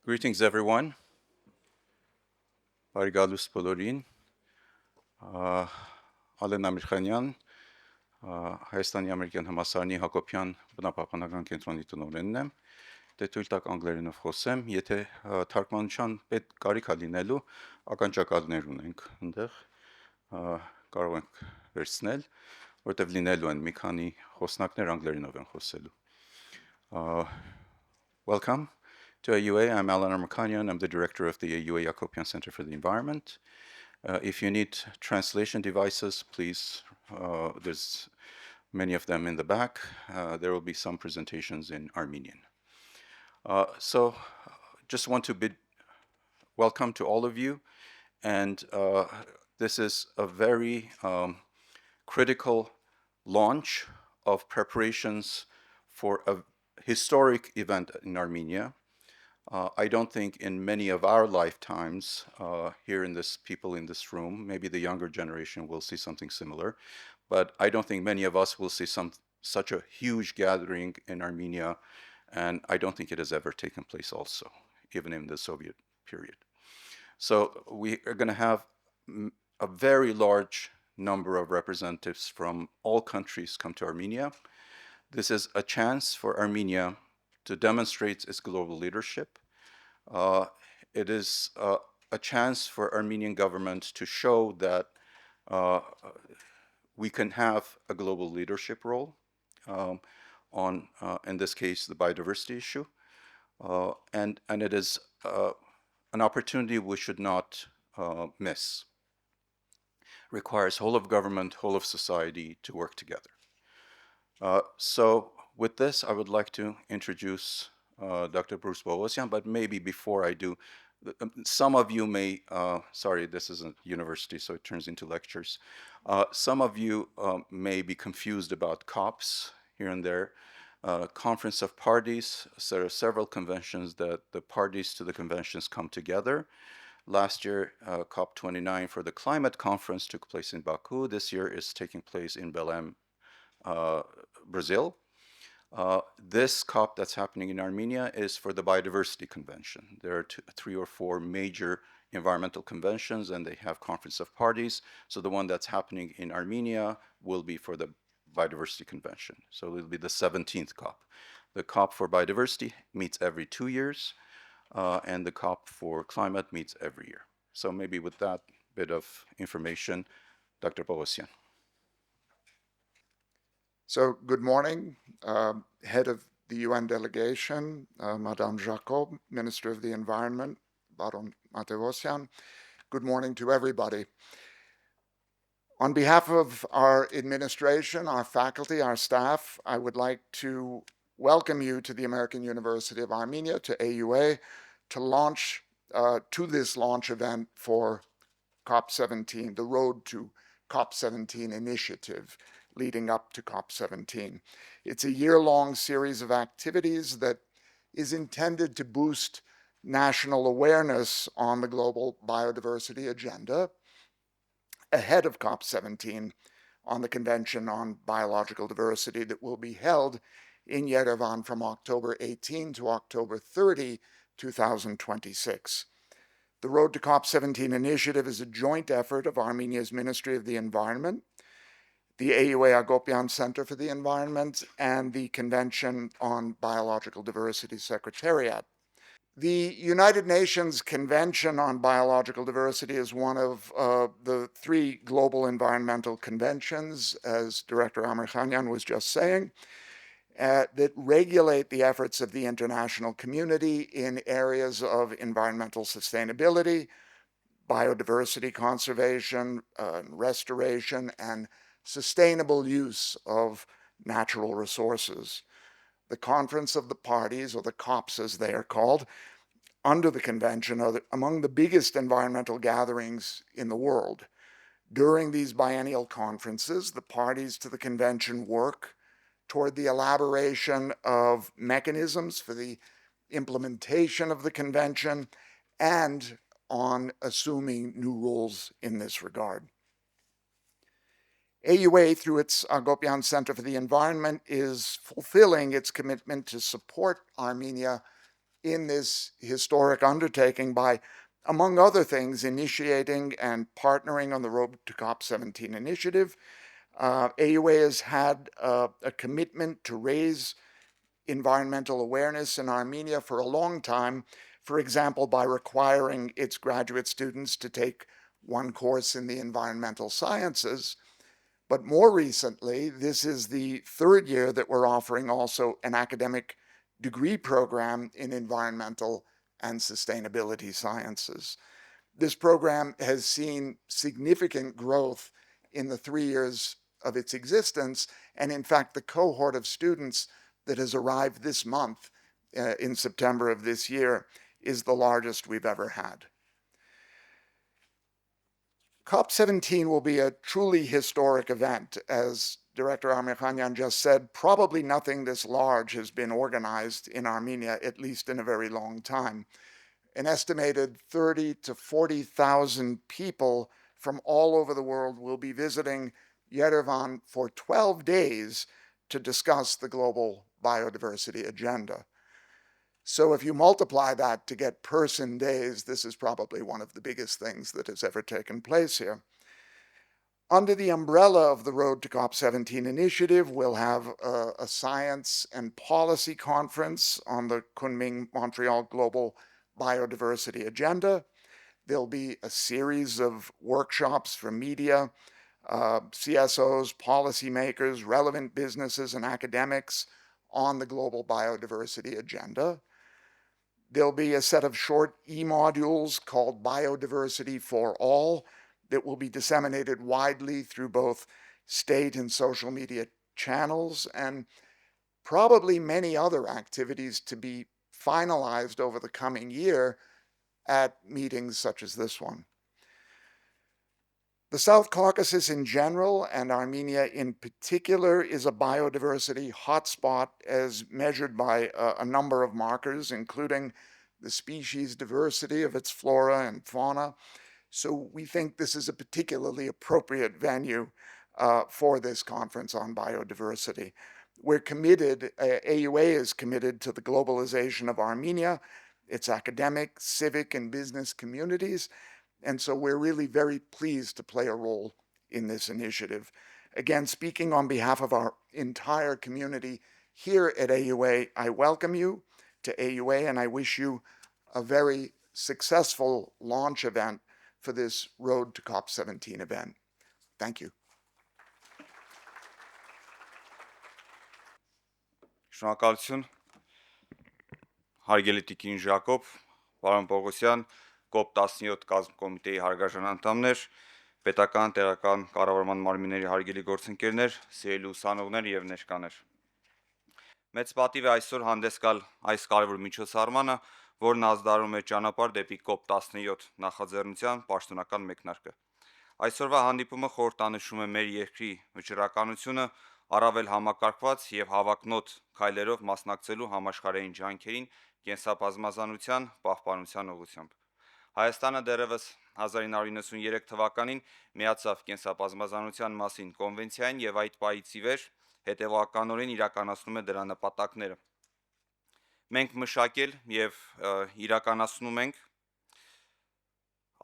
Greetings, everyone. Բարի բոլորին։ Ալեն Ամիրխանյան, Հայաստանի ամերիկյան համալսարանի Հակոբյան բնապահպանական կենտրոնի տնօրենն եմ։ Դե թույլ տաք անգլերենով խոսեմ, եթե թարգմանության պետք կարիք ա լինելու, ականջակալներ ունենք այնտեղ, կարող ենք վերցնել, որտեղ լինելու են մի քանի խոսնակներ անգլերենով են խոսելու։ Welcome to AUA. I'm Alan Armakanian. I'm the director of the AUA Hakopian Center for the Environment. If you need translation devices, please, there's many of them in the back. There will be some presentations in Armenian. So just want to bid welcome to all of you. And this is a very critical launch of preparations for a historic event in Armenia. I don't think in many of our lifetimes here in this people in this room, maybe the younger generation will see something similar, but I don't think many of us will see such a huge gathering in Armenia, and I don't think it has ever taken place also, even in the Soviet period. So we are going to have a very large number of representatives from all countries come to Armenia. This is a chance for Armenia to demonstrate its global leadership. It is a chance for Armenian government to show that we can have a global leadership role on, in this case, the biodiversity issue. And it is an opportunity we should not miss. Requires whole of government, whole of society to work together. So with this, I would like to introduce Dr. Bruce Boghossian, but maybe before I do, some of you may, sorry, this isn't university, so it turns into lectures. Some of you may be confused about COPs here and there. Conference of Parties, so there are several conventions that the parties to the conventions come together. Last year, COP29 for the climate conference took place in Baku. This year is taking place in Belém, Brazil. This COP that's happening in Armenia is for the Biodiversity Convention. There are 3 or 4 major environmental conventions, and they have Conference of Parties. So the one that's happening in Armenia will be for the Biodiversity Convention. So it will be the 17th COP. The COP for biodiversity meets every 2 years, and the COP for climate meets every year. So maybe with that bit of information, Dr. Boghossian. So good morning, head of the UN delegation, Madame Jacob, Minister of the Environment, Baron Matevosyan. Good morning to everybody. On behalf of our administration, our faculty, our staff, I would like to welcome you to the American University of Armenia, to AUA, to launch, to this launch event for COP17, the Road to COP17 initiative leading up to COP17. It's a year-long series of activities that is intended to boost national awareness on the global biodiversity agenda ahead of COP17 on the Convention on Biological Diversity that will be held in Yerevan from October 18 to October 30, 2026. The Road to COP17 initiative is a joint effort of Armenia's Ministry of the Environment, the AUA Hakopian Center for the Environment, and the Convention on Biological Diversity Secretariat. The United Nations Convention on Biological Diversity is one of the 3 global environmental conventions, as Director Amirkhanian was just saying, that regulate the efforts of the international community in areas of environmental sustainability, biodiversity conservation, restoration, and sustainable use of natural resources. The Conference of the Parties, or the COPs as they are called, under the convention are among the biggest environmental gatherings in the world. During these biennial conferences, the parties to the convention work toward the elaboration of mechanisms for the implementation of the convention and on assuming new roles in this regard. AUA, through its Hakopian Center for the Environment, is fulfilling its commitment to support Armenia in this historic undertaking by, among other things, initiating and partnering on the Road to COP17 initiative. AUA has had a commitment to raise environmental awareness in Armenia for a long time, for example, by requiring its graduate students to take one course in the environmental sciences. But more recently, this is the third year that we're offering also an academic degree program in environmental and sustainability sciences. This program has seen significant growth in the 3 years of its existence, and in fact, the cohort of students that has arrived this month in September of this year is the largest we've ever had. COP17 will be a truly historic event. As Director Amirkhanyan just said, probably nothing this large has been organized in Armenia, at least in a very long time. An estimated 30 to 40,000 people from all over the world will be visiting Yerevan for 12 days to discuss the global biodiversity agenda. So if you multiply that to get person days, this is probably one of the biggest things that has ever taken place here. Under the umbrella of the Road to COP17 initiative, we'll have a science and policy conference on the Kunming Montreal Global Biodiversity Agenda. There'll be a series of workshops for media, CSOs, policymakers, relevant businesses, and academics on the global biodiversity agenda. There'll be a set of short e-modules called Biodiversity for All that will be disseminated widely through both state and social media channels, and probably many other activities to be finalized over the coming year at meetings such as this one. The South Caucasus in general, and Armenia in particular, is a biodiversity hotspot as measured by a number of markers, including the species diversity of its flora and fauna. So we think this is a particularly appropriate venue for this conference on biodiversity. We're committed, AUA is committed to the globalization of Armenia, its academic, civic, and business communities. And so we're really very pleased to play a role in this initiative. Again, speaking on behalf of our entire community here at AUA, I welcome you to AUA and I wish you a very successful launch event for this Road to COP17 event. Thank you. Շնորհակալություն, հարգելի Տիկին Ժակոբ, պարոն Պողոսյան, COP17 կազմ կոմիտեի հարգարժան անդամներ, պետական տեղական կառավարման մարմինների հարգելի գործընկերներ, սիրելի ուսանողներ եւ ներկաներ։ Մեծ պատիվ է այսօր հանդես գալ այս կարևոր միջոցառմանը, որն ազդարում է ճանապարհ դեպի COP17 նախաձեռնության պաշտոնական մեկնարկը։ Այսօրվա հանդիպումը խորհրդանշում է մեր երկրի վճռականությունը առավել համակարգված եւ հավակնոտ քայլերով մասնակցելու համաշխարհային ջանքերին կենսաբազմազանության պահպանության ուղղությամբ։ Հայաստանը դեռևս 1993 թվականին միացավ կենսաբազմազանության մասին կոնվենցիային եւ այդ պահից ի վեր հետեւականորեն իրականացնում է դրա նպատակները։ Մենք մշակել եւ իրականացնում ենք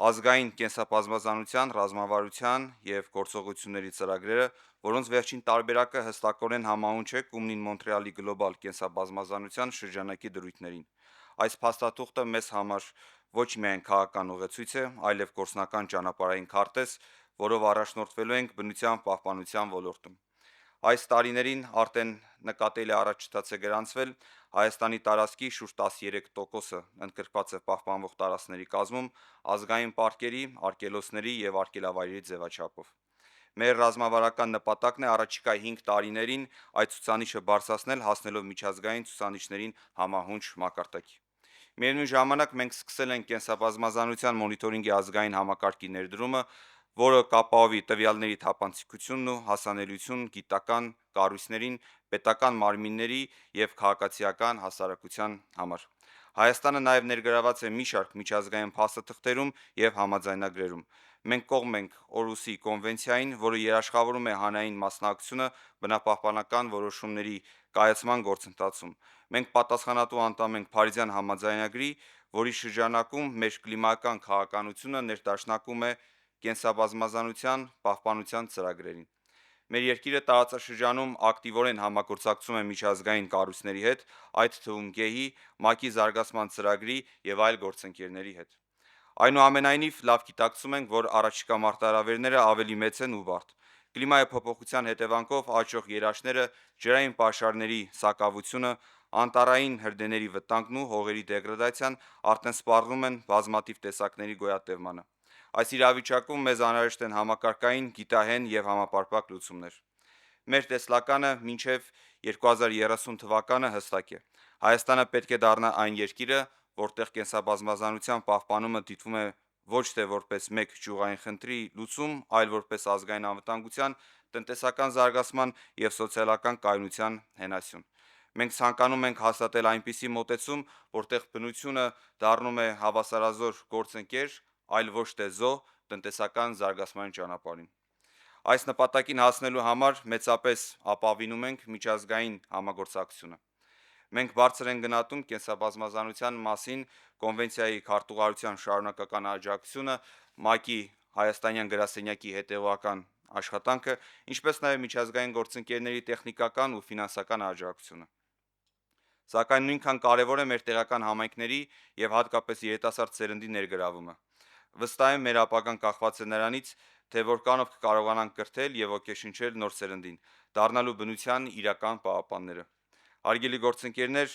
ազգային կենսաբազմազանության, ռազմավարության եւ գործողությունների ծրագրերը, որոնց վերջին տարբերակը հստակորեն համահունչ է Կումնին Մոնտրեալի գլոբալ կենսաբազմազանության շրջանակի դրույթներին։ Այս փաստաթուղթը մեզ համար ոչ միայն քաղաքական ուղեցույց է, այլև գործնական ճանապարհային քարտեզ, որով առաջնորդվելու ենք բնության պահպանության ոլորտում։ Այս տարիներին արդեն նկատելի առաջընթաց է գրանցվել Հայաստանի տարածքի շուրջ 13%-ը ընդգրկված է պահպանվող տարածքների կազմում ազգային պարկերի, արգելոցների եւ արգելավայրերի ձևաչափով։ Մեր ռազմավարական նպատակն է առաջիկա 5 տարիներին այդ ցուցանիշը բարձրացնել հասնելով միջազգային ցուցանիշներին համահունչ մակարդակի։ Միևնույն ժամանակ մենք սկսել ենք կենսաբազմազանության մոնիտորինգի ազգային համակարգի ներդրումը, որը կապահովի տվյալների թափանցիկությունն ու հասանելիություն գիտական կառույցներին, պետական մարմինների եւ քաղաքացիական հասարակության համար։ Հայաստանը նաև ներգրաված է մի շարք միջազգային փաստաթղթերում եւ համաձայնագրերում։ Մենք կողմ ենք Օրուսի կոնվենցիային, որը երաշխավորում է հանրային մասնակցությունը բնապահպանական որոշումների կայացման գործընթացում։ Մենք պատասխանատու անդամ ենք Փարիզյան համաձայնագրի, որի շրջանակում մեր կլիմայական քաղաքականությունը ներդաշնակում է կենսաբազմազանության պահպանության ծրագրերին։ Մեր երկիրը տարածաշրջանում ակտիվորեն համագործակցում է միջազգային կառույցների հետ, այդ թվում ԳԵՀ-ի, ՄԱԿ-ի զարգացման ծրագրի եւ այլ գործընկերների հետ։ Այնուամենայնիվ, լավ գիտակցում ենք, որ առաջիկա մարտահրավերները ավելի մեծ են ու բարդ։ Կլիմայի փոփոխության հետևանքով աճող երաշտները, ջրային պաշարների սակավությունը, անտառային հրդեհների վտանգն ու հողերի դեգրադացիան արդեն սպառնում են բազմաթիվ տեսակների գոյատևմանը։ Այս իրավիճակում մեզ անհրաժեշտ են համակարգային, գիտահեն եւ համապարփակ լուծումներ։ Մեր տեսլականը մինչև 2030 թվականը հստակ է։ Հայաստանը պետք է դառնա այն երկիրը, որտեղ կենսաբազմազանության պահպանումը դիտվում է ոչ թե որպես մեկ ճյուղային խնդրի լուծում, այլ որպես ազգային անվտանգության, տնտեսական զարգացման եւ սոցիալական կայունության հենասյուն։ Մենք ցանկանում ենք հաստատել այնպիսի մոտեցում, որտեղ բնությունը դառնում է հավասարազոր գործընկեր, այլ ոչ թե զոհ տնտեսական զարգացման ճանապարհին։ Այս նպատակին հասնելու համար մեծապես ապավինում ենք միջազգային համագործակցությունը։ Մենք բարձր ենք գնահատում կենսաբազմազանության մասին կոնվենցիայի քարտուղարության շարունակական աջակցությունը, ՄԱԿ-ի հայաստանյան գրասենյակի հետևողական աշխատանքը, ինչպես նաև միջազգային գործընկերների տեխնիկական ու ֆինանսական աջակցությունը։ Սակայն նույնքան կարևոր է մեր տեղական համայնքների եւ հատկապես երիտասարդ սերնդի ներգրավումը։ Վստահ եմ, մեր ապագան կախված է նրանից, թե որքանով կկարողանանք կրթել եւ ոգեշնչել նոր սերնդին, դառնալու բնության իրական պահապանները։ Հարգելի գործընկերներ,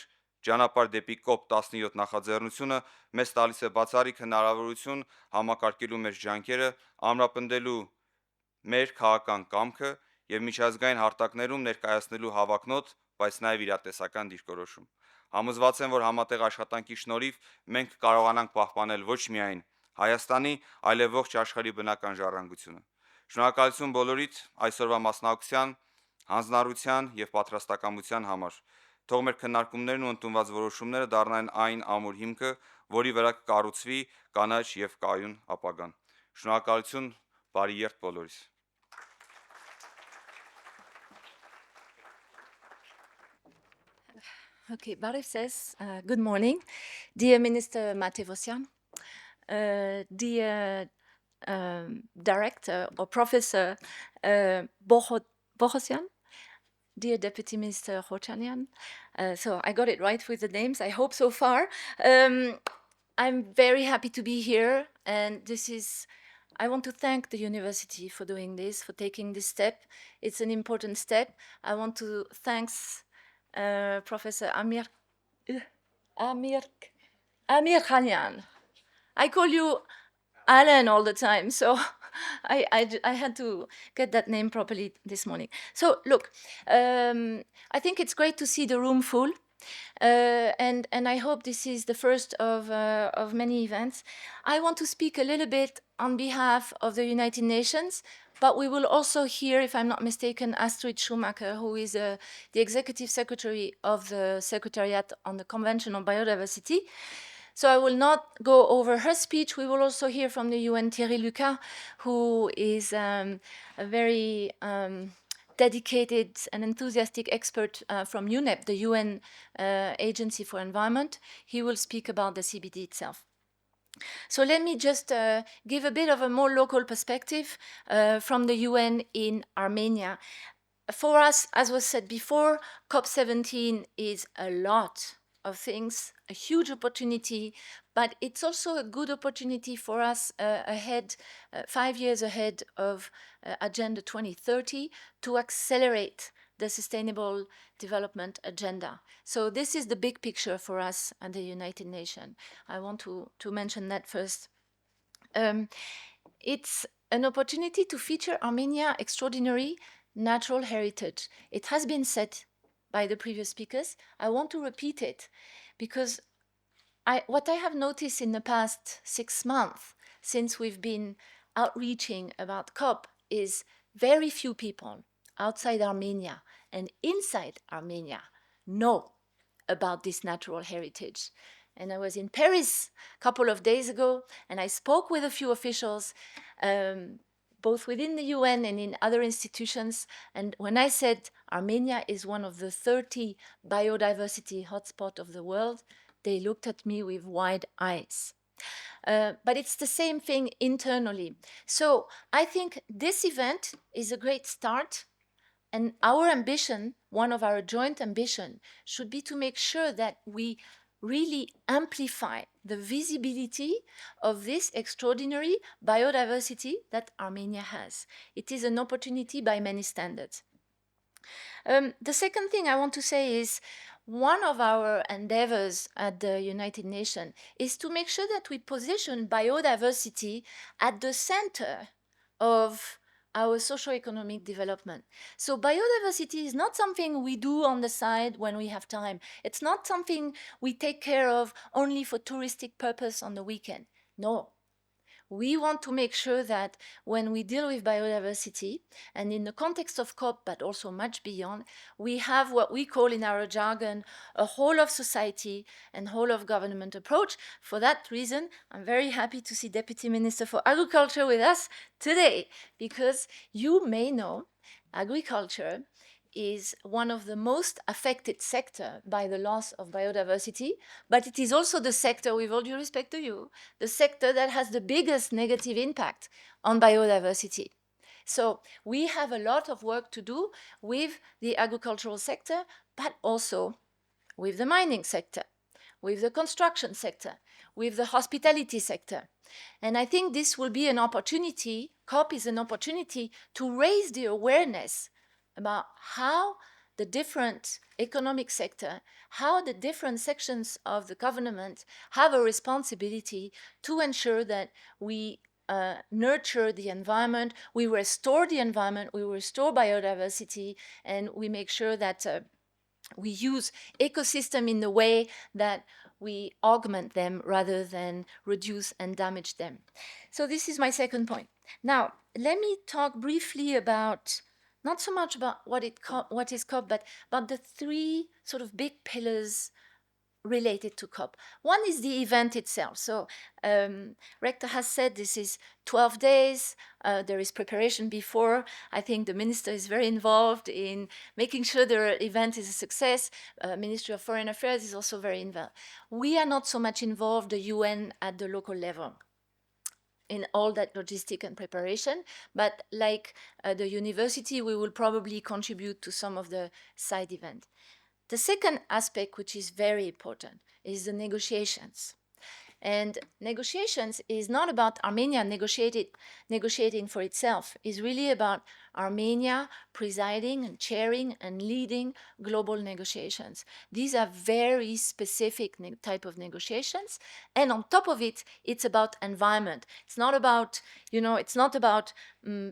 ճանապարհ դեպի COP17 նախաձեռնությունը մեզ տալիս է բացառիկ հնարավորություն համակարգելու մեր ջանքերը, ամրապնդելու մեր քաղաքական կամքը եւ միջազգային հարթակներում ներկայացնելու հավակնոտ, բայց նաեւ իրատեսական դիրքորոշում։ Համոզված եմ, որ համատեղ աշխատանքի շնորհիվ մենք կարողանանք պահպանել ոչ միայն Հայաստանի, այլև ողջ աշխարհի բնական ժառանգությունը։ Շնորհակալություն բոլորիդ այսօրվա մասնակցության, հանձնառության եւ պատրաստակամության համար։ Թող մեր քննարկումներն ու ընդունված որոշումները դառնան այն ամուր հիմքը, որի վրա կկառուցվի կանաչ եւ կայուն ապագան։ Շնորհակալություն, բարի երթ բոլորիս։ Okay, Barif says, good morning, dear Minister Matevosyan, dear Director or Professor Bohosyan, dear Deputy Minister Hochanian. So I got it right with the names, I hope so far. I'm very happy to be here, and I want to thank the university for doing this, for taking this step. It's an important step. I want to thank Professor Amir Khanian. I call you Alan all the time, so I had to get that name properly this morning. So look, I think it's great to see the room full, and I hope this is the first of many events. I want to speak a little bit on behalf of the United Nations, but we will also hear, if I'm not mistaken, Astrid Schumacher, who is the Executive Secretary of the Secretariat on the Convention on Biodiversity. So I will not go over her speech. We will also hear from the UN Thierry Lucas, who is a very dedicated and enthusiastic expert from UNEP, the UN Agency for Environment. He will speak about the CBD itself. So let me just give a bit of a more local perspective from the UN in Armenia. For us, as was said before, COP17 is a lot of things, a huge opportunity, but it's also a good opportunity for us ahead, 5 years ahead of Agenda 2030 to accelerate the Sustainable Development Agenda. So this is the big picture for us at the United Nations. I want to mention that first. It's an opportunity to feature Armenia's extraordinary natural heritage. It has been said by the previous speakers. I want to repeat it because what I have noticed in the past 6 months since we've been outreaching about COP is very few people outside Armenia and inside Armenia know about this natural heritage. And I was in Paris a couple of days ago, and I spoke with a few officials, both within the UN and in other institutions. And when I said Armenia is one of the 30 biodiversity hotspots of the world, they looked at me with wide eyes. But it's the same thing internally. So I think this event is a great start. And our ambition, one of our joint ambition, should be to make sure that we really amplify the visibility of this extraordinary biodiversity that Armenia has. It is an opportunity by many standards. The second thing I want to say is one of our endeavors at the United Nations is to make sure that we position biodiversity at the center of our socio-economic development. So biodiversity is not something we do on the side when we have time. It's not something we take care of only for touristic purpose on the weekend. No. We want to make sure that when we deal with biodiversity, and in the context of COP, but also much beyond, we have what we call in our jargon a whole of society and whole of government approach. For that reason, I'm very happy to see Deputy Minister for Agriculture with us today, because you may know agriculture is one of the most affected sector by the loss of biodiversity, but it is also the sector, with all due respect to you, the sector that has the biggest negative impact on biodiversity. So we have a lot of work to do with the agricultural sector, but also with the mining sector, with the construction sector, with the hospitality sector. And I think this will be an opportunity, COP is an opportunity to raise the awareness about how the different economic sector, how the different sections of the government have a responsibility to ensure that we nurture the environment, we restore the environment, we restore biodiversity, and we make sure that we use ecosystem in the way that we augment them rather than reduce and damage them. So this is my second point. Now, let me talk briefly about not so much about what is COP, but about the three sort of big pillars related to COP. One is the event itself. So Rector has said this is 12 days. There is preparation before. I think the minister is very involved in making sure the event is a success. Ministry of Foreign Affairs is also very involved. We are not so much involved, the UN, at the local level in all that logistic and preparation, but like the university, we will probably contribute to some of the side events. The second aspect, which is very important, is the negotiations. And negotiations is not about Armenia negotiating for itself. It's really about Armenia presiding and chairing and leading global negotiations. These are very specific type of negotiations. And on top of it, it's about environment. It's not about, it's not about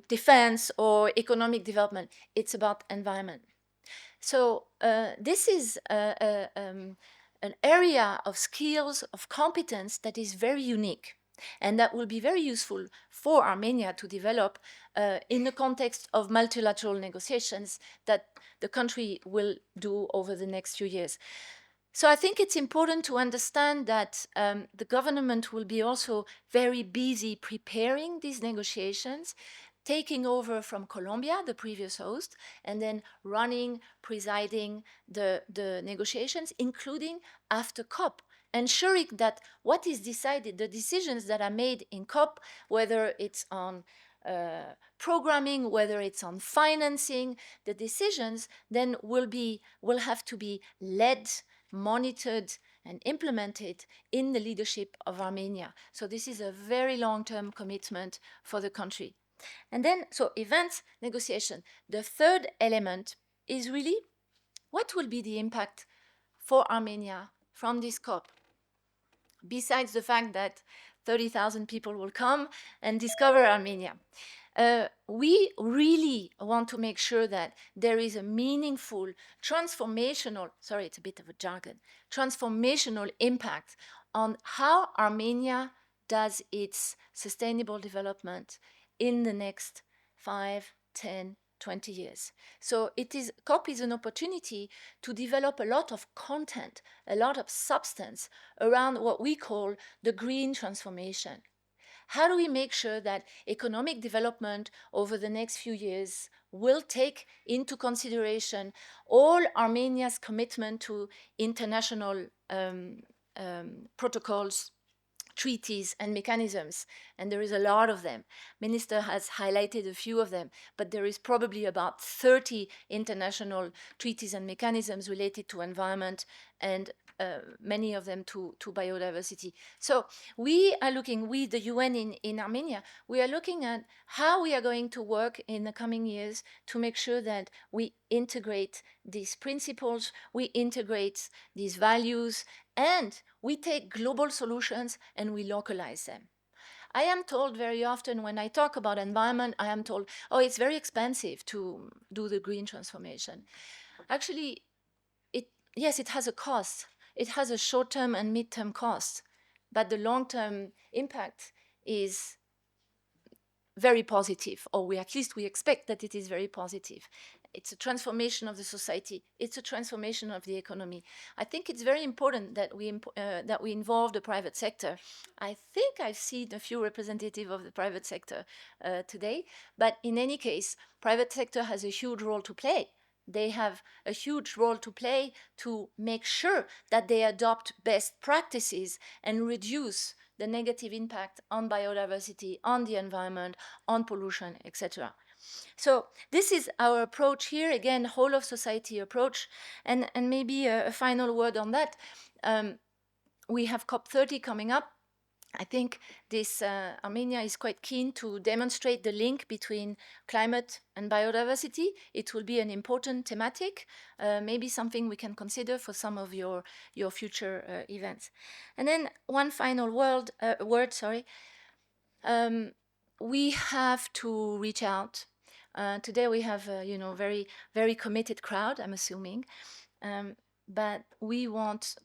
defense or economic development. It's about environment. So this is an area of skills, of competence that is very unique and that will be very useful for Armenia to develop in the context of multilateral negotiations that the country will do over the next few years. So I think it's important to understand that the government will be also very busy preparing these negotiations, taking over from Colombia, the previous host, and then running, presiding the negotiations, including after COP, ensuring that what is decided, the decisions that are made in COP, whether it's on programming, whether it's on financing, the decisions then will have to be led, monitored, and implemented in the leadership of Armenia. So this is a very long-term commitment for the country. And then, so events, negotiation. The third element is really what will be the impact for Armenia from this COP? Besides the fact that 30,000 people will come and discover Armenia. We really want to make sure that there is a meaningful, transformational, sorry, it's a bit of a jargon, transformational impact on how Armenia does its sustainable development in the next 5, 10, 20 years. So COP is an opportunity to develop a lot of content, a lot of substance around what we call the green transformation. How do we make sure that economic development over the next few years will take into consideration all Armenia's commitment to international protocols, treaties and mechanisms, and there is a lot of them. Minister has highlighted a few of them, but there is probably about 30 international treaties and mechanisms related to environment, and many of them to biodiversity. So we are looking, we, the UN in Armenia, we are looking at how we are going to work in the coming years to make sure that we integrate these principles, we integrate these values, and we take global solutions and we localize them. I am told very often when I talk about environment, I am told, oh, it's very expensive to do the green transformation. Actually, yes, it has a cost. It has a short-term and mid-term cost, but the long-term impact is very positive, or at least we expect that it is very positive. It's a transformation of the society. It's a transformation of the economy. I think it's very important that we involve the private sector. I think I've seen a few representatives of the private sector today, but in any case, private sector has a huge role to play. They have a huge role to play to make sure that they adopt best practices and reduce the negative impact on biodiversity, on the environment, on pollution, etc. So this is our approach here, again, whole of society approach. And maybe a final word on that. We have COP30 coming up. I think this Armenia is quite keen to demonstrate the link between climate and biodiversity. It will be an important thematic, maybe something we can consider for some of your future events. And then one final word. We have to reach out. Today we have a very, very committed crowd, I'm assuming, but we want,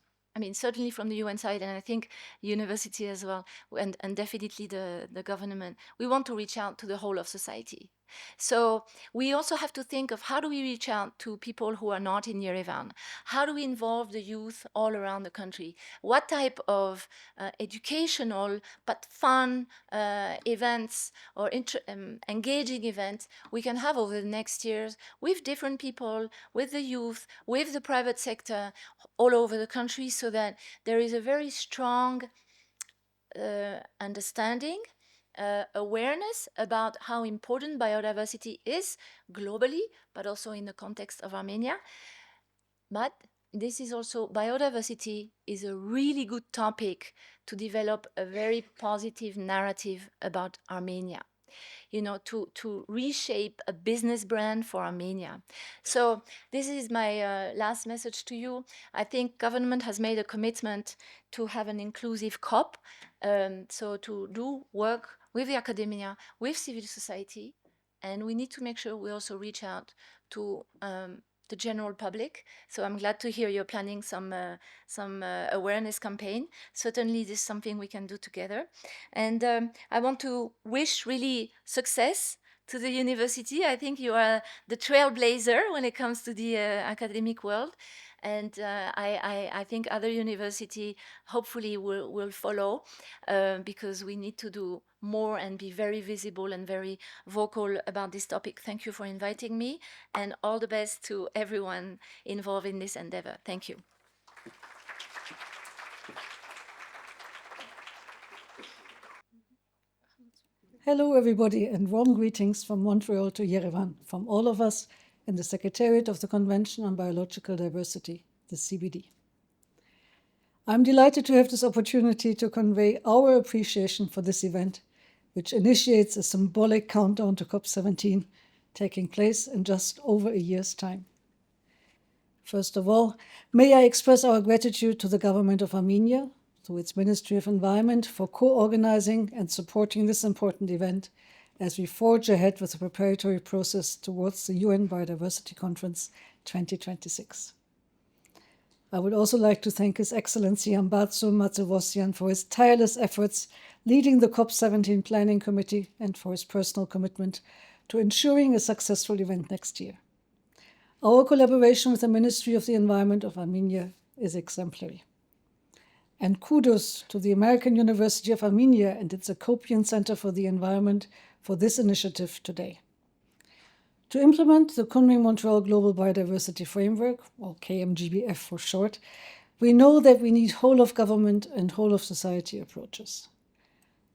certainly from the UN side, and I think university as well, and definitely the government, we want to reach out to the whole of society. So we also have to think of how do we reach out to people who are not in Yerevan? How do we involve the youth all around the country? What type of educational but fun events or engaging events we can have over the next years with different people, with the youth, with the private sector all over the country, so that there is a very strong understanding, awareness about how important biodiversity is globally, but also in the context of Armenia. But this is also, biodiversity is a really good topic to develop a very positive narrative about Armenia, to reshape a business brand for Armenia. So this is my last message to you. I think government has made a commitment to have an inclusive COP, so to do work with the academia, with civil society, and we need to make sure we also reach out to the general public. So I'm glad to hear you're planning some awareness campaign. Certainly this is something we can do together. And I want to wish really success to the university. I think you are the trailblazer when it comes to the academic world. And I think other university hopefully will follow, because we need to do more and be very visible and very vocal about this topic. Thank you for inviting me, and all the best to everyone involved in this endeavor. Thank you. Hello, everybody, and warm greetings from Montreal to Yerevan, from all of us in the Secretariat of the Convention on Biological Diversity, the CBD. I'm delighted to have this opportunity to convey our appreciation for this event, which initiates a symbolic countdown to COP17, taking place in just over a year's time. First of all, may I express our gratitude to the government of Armenia, through its Ministry of Environment, for co-organizing and supporting this important event as we forge ahead with the preparatory process towards the UN Biodiversity Conference 2026. I would also like to thank His Excellency Ambatsu Matevosyan for his tireless efforts leading the COP17 Planning Committee and for his personal commitment to ensuring a successful event next year. Our collaboration with the Ministry of the Environment of Armenia is exemplary. And kudos to the American University of Armenia and its Akopian Center for the Environment for this initiative today. To implement the Kunming-Montreal Global Biodiversity Framework, or KMGBF for short, we know that we need whole-of-government and whole-of-society approaches.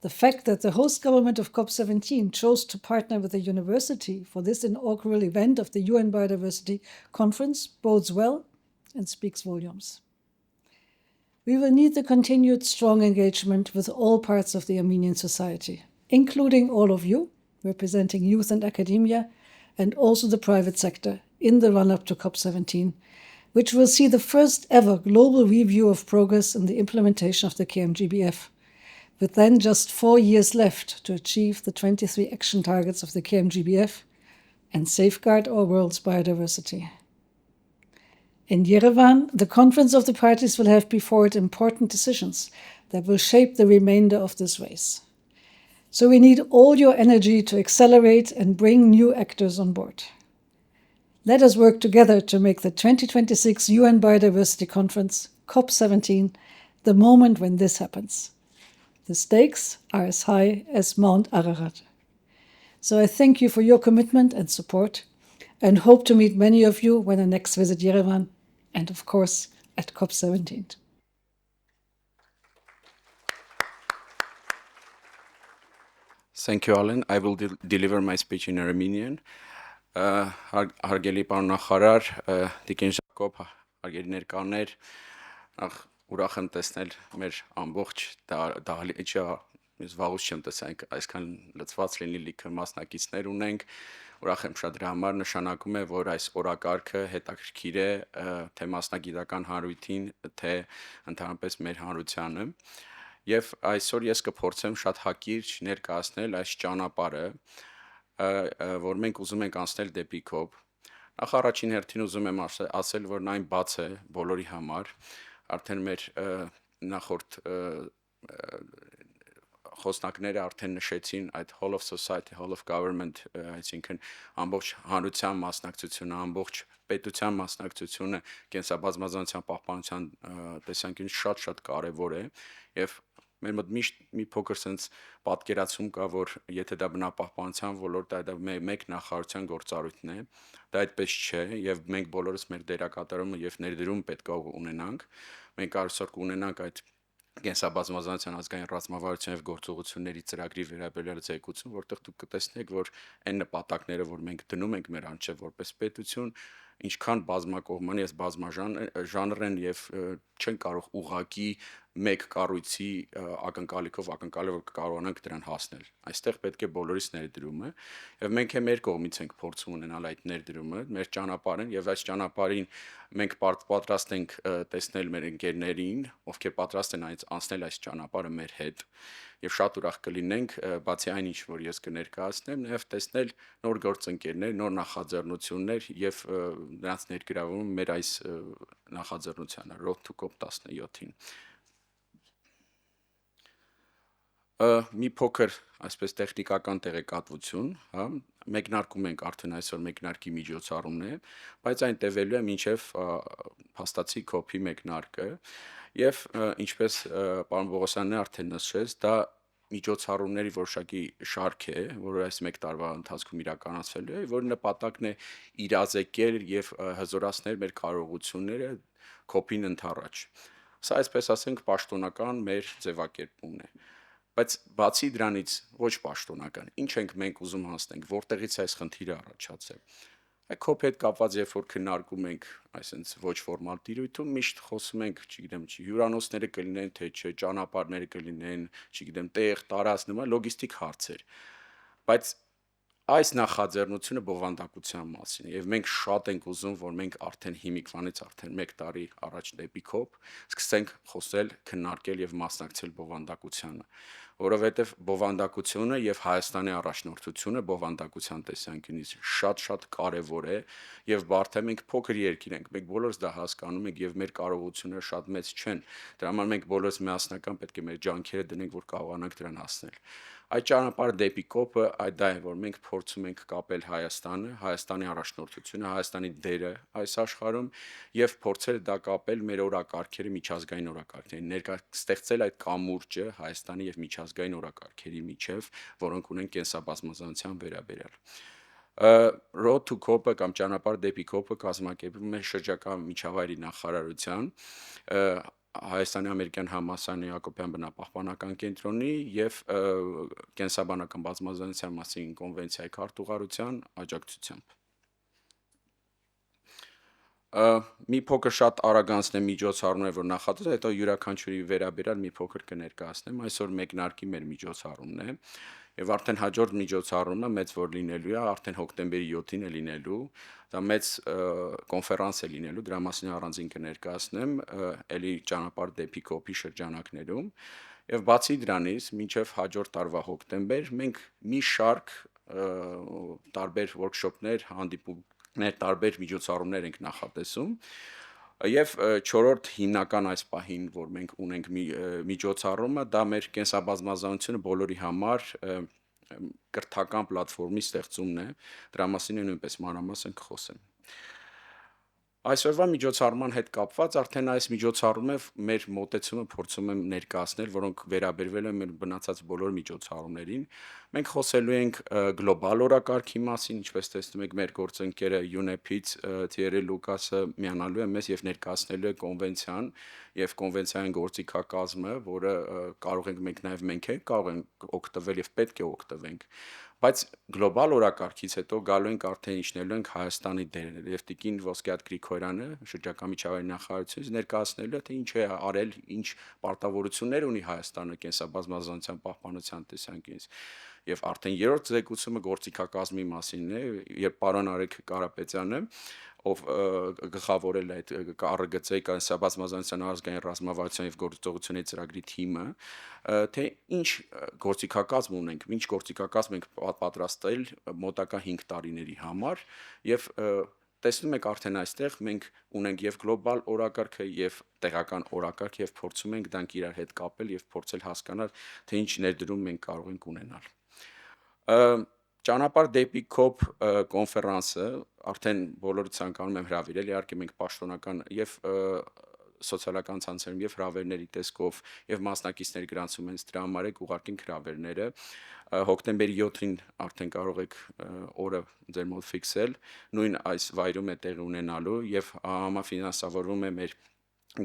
The fact that the host government of COP17 chose to partner with the university for this inaugural event of the UN Biodiversity Conference bodes well and speaks volumes. We will need the continued strong engagement with all parts of the Armenian society, including all of you, representing youth and academia, and also the private sector in the run-up to COP17, which will see the first ever global review of progress in the implementation of the KMGBF, with then just 4 years left to achieve the 23 action targets of the KMGBF and safeguard our world's biodiversity. In Yerevan, the Conference of the Parties will have before it important decisions that will shape the remainder of this race. So we need all your energy to accelerate and bring new actors on board. Let us work together to make the 2026 UN Biodiversity Conference, COP17, the moment when this happens. The stakes are as high as Mount Ararat. So I thank you for your commitment and support and hope to meet many of you when I next visit Yerevan and, of course, at COP17. Thank you, Alan. I will deliver my speech in Armenian. Հարգելի պարոն նախարար, Տիկին Ժակոբ, հարգելի ներկաներ, ուրախ եմ տեսնել մեր ամբողջ դահլիճը, ես վաղուց չեմ տեսանք այսքան լծված լինի լիքը մասնակիցներ ունենք, ուրախ եմ շատ դրա համար, նշանակում է, որ այս օրակարգը հետաքրքիր է թե մասնագիտական հանրույթին, թե ընդհանրապես մեր հանրությանը, եւ այսօր ես կփորձեմ շատ հակիրճ ներկայացնել այս ճանապարհը, որ մենք ուզում ենք անցնել դեպի COP. Նախ առաջին հերթին ուզում եմ ասել, որ այն բաց է բոլորի համար, արդեն մեր նախորդ խոսնակները արդեն նշեցին այդ whole of society, whole of government, այսինքն ամբողջ հանրության մասնակցությունը, ամբողջ պետության մասնակցությունը կենսաբազմազանության պահպանության տեսանկյունից շատ կարևոր է եւ մեր մոտ միշտ մի փոքր sense պատկերացում կա, որ եթե դա բնապահպանության ոլորտը դա մեկ նախարարության գործառույթն է, դա այդպես չէ եւ մենք բոլորս մեր դերակատարումը եւ ներդրում պետք է ունենանք։ Մենք այսօր կունենանք այդ կենսաբազմազանության ազգային ռազմավարության եւ գործողությունների ծրագրի վերաբերյալ զեկուցում, որտեղ դուք կտեսնեք, որ այն նպատակները, որ մենք դնում ենք մեր անձը որպես պետություն, ինչքան բազմակողմանի ես բազմաժանր են եւ չեն կարող ուղակի մեկ կառույցի ակնկալիքով որ կարողանանք դրան հասնել։ Այստեղ պետք է բոլորիս ներդրումը եւ մենք մեր կողմից ենք փորձում ունենալ այդ ներդրումը, մեր ճանապարհին եւ այս ճանապարհին մենք պատրաստ ենք տեսնել մեր ընկերներին, ովքեր պատրաստ են անցնել այս ճանապարհը մեր հետ եւ շատ ուրախ կլինենք բացի այն ինչ որ ես կներկայացնեմ նաեւ տեսնել նոր գործընկերներ, նոր նախաձեռնություններ եւ նրանց ներգրավում մեր այս նախաձեռնությանը Road to COP17-ին։ Մի փոքր այսպես տեխնիկական տեղեկատվություն, հա, մեկնարկում ենք արդեն այսօր մեկնարկի միջոցառումն է, բայց այն տևելու է մինչև փաստացի COP-ի մեկնարկը եւ ինչպես պարոն Բողոսյանն արդեն նշեց, դա միջոցառումների որոշակի շարք է, որը այս մեկ տարվա ընթացքում իրականացվելու է, որի նպատակն է իրազեկել եւ հզորացնել մեր կարողությունները COP-ին ընդառաջ։ Սա այսպես ասենք պաշտոնական մեր ձևակերպումն է։ Բայց բացի դրանից ոչ պաշտոնական, ինչ ենք մենք ուզում հասնենք, որտեղից այս խնդիրը առաջացել։ Այդ COP-ի հետ կապված երբ որ քննարկում ենք, այսինքն ոչ ֆորմալ տիրույթում միշտ խոսում ենք, չգիտեմ, հյուրանոցները կլինեն, թե չէ, ճանապարհները կլինեն, չգիտեմ, տեղ, տարածք, նման լոգիստիկ հարցեր։ Բայց այս նախաձեռնությունը բովանդակության մասին է եւ մենք շատ ենք ուզում, որ մենք արդեն հիմիկվանից արդեն 1 տարի առաջ դեպի COP սկսենք խոսել, քննարկել եւ մասնակցել բովանդակությանը, որովհետեւ բովանդակությունը եւ Հայաստանի առաջնորդությունը բովանդակության տեսանկյունից շատ կարեւոր է եւ բարդ է մենք փոքր երկիր ենք, մենք բոլորս դա հասկանում ենք եւ մեր կարողությունները շատ մեծ չեն, դրա համար մենք բոլորս միասնական պետք է մեր ջանքերը դնենք, որ կարողանանք դրան հասնել։ Այդ ճանապարհը դեպի կոպը այդ դա է, որ մենք փորձում ենք կապել Հայաստանը, Հայաստանի առաջնորդությունը, Հայաստանի դերը այս աշխարհում եւ փորձել դա կապել մեր օրակարգերի միջազգային օրակարգերին, ստեղծել այդ կամուրջը Հայաստանի եւ միջազգային օրակարգերի միջև, որոնք ունեն կենսաբազմազանության վերաբերյալ։ Road to COP-ը կամ ճանապարհ դեպի COP-ը կազմակերպվում է շրջակա միջավայրի նախարարության, Հայաստանի ամերիկյան համալսարանի Հակոբյան բնապահպանական կենտրոնի եւ կենսաբանական բազմազանության մասին կոնվենցիայի քարտուղարության աջակցությամբ։ Մի փոքր շատ արագանցնեմ միջոցառումները, որ նախատեսել, հետո յուրաքանչյուրի վերաբերյալ մի փոքր կներկայացնեմ։ Այսօր մեկնարկի մեր միջոցառումն է եւ արդեն հաջորդ միջոցառումը մեծ որ լինելու է, արդեն հոկտեմբերի 7-ին է լինելու, դա մեծ կոնֆերանս է լինելու, դրա մասին առանձին կներկայացնեմ, ելի ճանապարհ դեպի COP-ի շրջանակներում եւ բացի դրանից, մինչեւ հաջորդ տարվա հոկտեմբեր մենք մի շարք տարբեր workshop-ներ, հանդիպումներ, տարբեր միջոցառումներ ենք նախատեսում եւ չորրորդ հիմնական այս պահին, որ մենք ունենք միջոցառումը, դա մեր կենսաբազմազանությունը բոլորի համար կրթական պլատֆորմի ստեղծումն է, դրա մասին նույնպես մանրամասն կխոսեմ։ Այսօրվա միջոցառման հետ կապված արդեն այս միջոցառումը մեր մոտեցումը փորձում եմ ներկայացնել, որոնք վերաբերվել են մեր մնացած բոլոր միջոցառումներին։ Մենք խոսելու ենք գլոբալ օրակարգի մասին, ինչպես տեսնում եք, մեր գործընկերը UNEP-ից Թիերի Լուկասը միանալու է մեզ եւ ներկայացնելու է կոնվենցիան եւ կոնվենցիային գործիքակազմը, որը կարող ենք մենք կարող ենք օգտվել եւ պետք է օգտվենք։ Բայց գլոբալ օրակարգից հետո գալու ենք արդեն իջնելու ենք Հայաստանի դերը եւ Տիկին Ոսկեհատ Գրիգորյանը շրջակա միջավայրի նախարարությունից ներկայացնելու է թե ինչ է արել, ինչ պարտավորություններ ունի Հայաստանը կենսաբազմազանության պահպանության տեսանկյունից։ Եվ արդեն երրորդ զեկուցումը գործիքակազմի մասինն է, երբ պարոն Արեգ Կարապետյանը, ով գլխավորել է այդ ԱՌԳՑ-ի կենսաբազմազանության ազգային ռազմավարության եւ գործողությունների ծրագրի թիմը, թե ինչ գործիքակազմ ունենք, ինչ գործիքակազմ ենք պատրաստել մոտակա 5 տարիների համար եւ տեսնում եք արդեն այստեղ մենք ունենք եւ գլոբալ օրակարգը եւ տեղական օրակարգ եւ փորձում ենք դրանք իրար հետ կապել եւ փորձել հասկանալ թե ինչ ներդրում մենք կարող ենք ունենալ։ Ճանապարհ դեպի COP կոնֆերանսը արդեն բոլորը ցանկանում եմ հրավիրել, իհարկե մենք պաշտոնական եւ սոցիալական ցանցերում եւ հրավերների տեսքով եւ մասնակիցներ գրանցում են դրա համար եք ուղարկենք հրավերները հոկտեմբերի 7-ին արդեն կարող եք օրը ձեր մոտ ֆիքսել նույն այս վայրում է տեղի ունենալու եւ համաֆինանսավորվում է մեր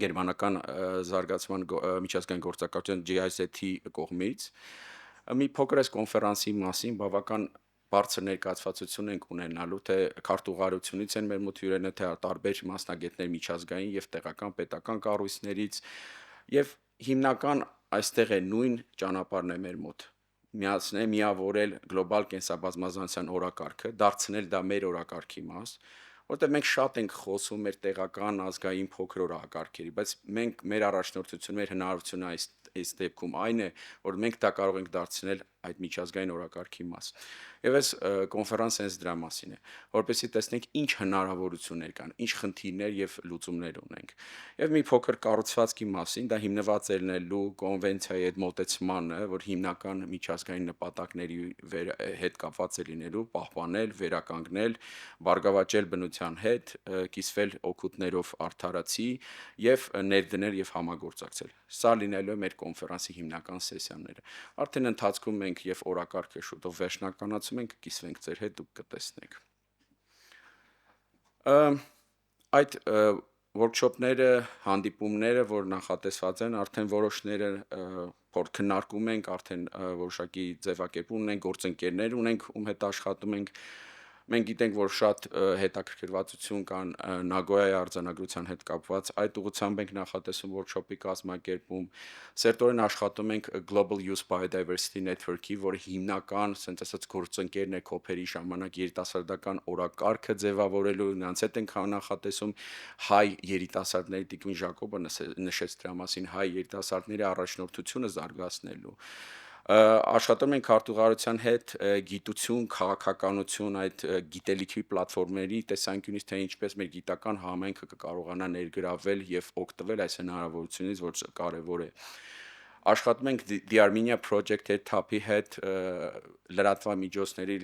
գերմանական զարգացման միջազգային գործակալության GIZ-ի կողմից մի փոքր այս կոնֆերանսի մասին բավական բարձր ներկայացվածություն ենք ունենալու, թե քարտուղարությունից են մեր մոտ հյուրերն, թե տարբեր մասնագետներ միջազգային եւ տեղական պետական կառույցներից եւ հիմնական այստեղ է նույն ճանապարհն է մեր մոտ։ Միավորել գլոբալ կենսաբազմազանության օրակարգը, դարձնել դա մեր օրակարգի մաս, որտեղ մենք շատ ենք խոսում մեր տեղական ազգային փոքր օրակարգերի, բայց մեր առաջնորդությունը, մեր հնարավորությունը այս դեպքում այն է, որ մենք դա կարող ենք դարձնել այդ միջազգային օրակարգի մաս։ Եվ այս կոնֆերանսը հենց դրա մասին է, որպեսզի տեսնենք ինչ հնարավորություններ կան, ինչ խնդիրներ եւ լուծումներ ունենք։ Եվ մի փոքր կառուցվածքի մասին, դա հիմնված է լինելու կոնվենցիայի այդ մոտեցմանը, որ հիմնական միջազգային նպատակների հետ կապված է լինելու, պահպանել, վերականգնել, բարգավաճել բնության հետ, կիսվել օգուտներով արդարացի եւ ներդնել եւ համագործակցել։ Սա լինելու է մեր կոնֆերանսի հիմնական սեսիաները։ Արդեն ընթացքում մենք եւ օրակարգը շուտով վերջնականացում ենք, կիսվենք ձեր հետ, դուք կտեսնեք։ Այդ workshop-ները, հանդիպումները, որ նախատեսված են, արդեն որոշները որ քննարկում ենք, արդեն որոշակի ձևակերպում ունենք, գործընկերներ ունենք, ում հետ աշխատում ենք։ Մենք գիտենք, որ շատ հետաքրքրվածություն կան Նագոյայի արձանագրության հետ կապված, այդ ուղղությամբ ենք նախատեսում workshop-ի կազմակերպում, սերտորեն աշխատում ենք Global Youth Biodiversity Network-ի, որը հիմնական, ասենք ասած, գործընկերն է COP-երի ժամանակ երիտասարդական օրակարգը ձևավորելու, նրանց հետ ենք նախատեսում հայ երիտասարդների Տիկին Ժակոբը նշեց դրա մասին, հայ երիտասարդների առաջնորդությունը զարգացնելու աշխատում ենք քարտուղարության հետ գիտություն, քաղաքականություն, այդ գիտելիքի պլատֆորմների տեսանկյունից թե ինչպես մեր գիտական համայնքը կկարողանա ներգրավել եւ օգտվել այս հնարավորությունից, որ կարեւոր է։ աշխատում ենք The Armenia Project TAP-ի հետ լրատվամիջոցների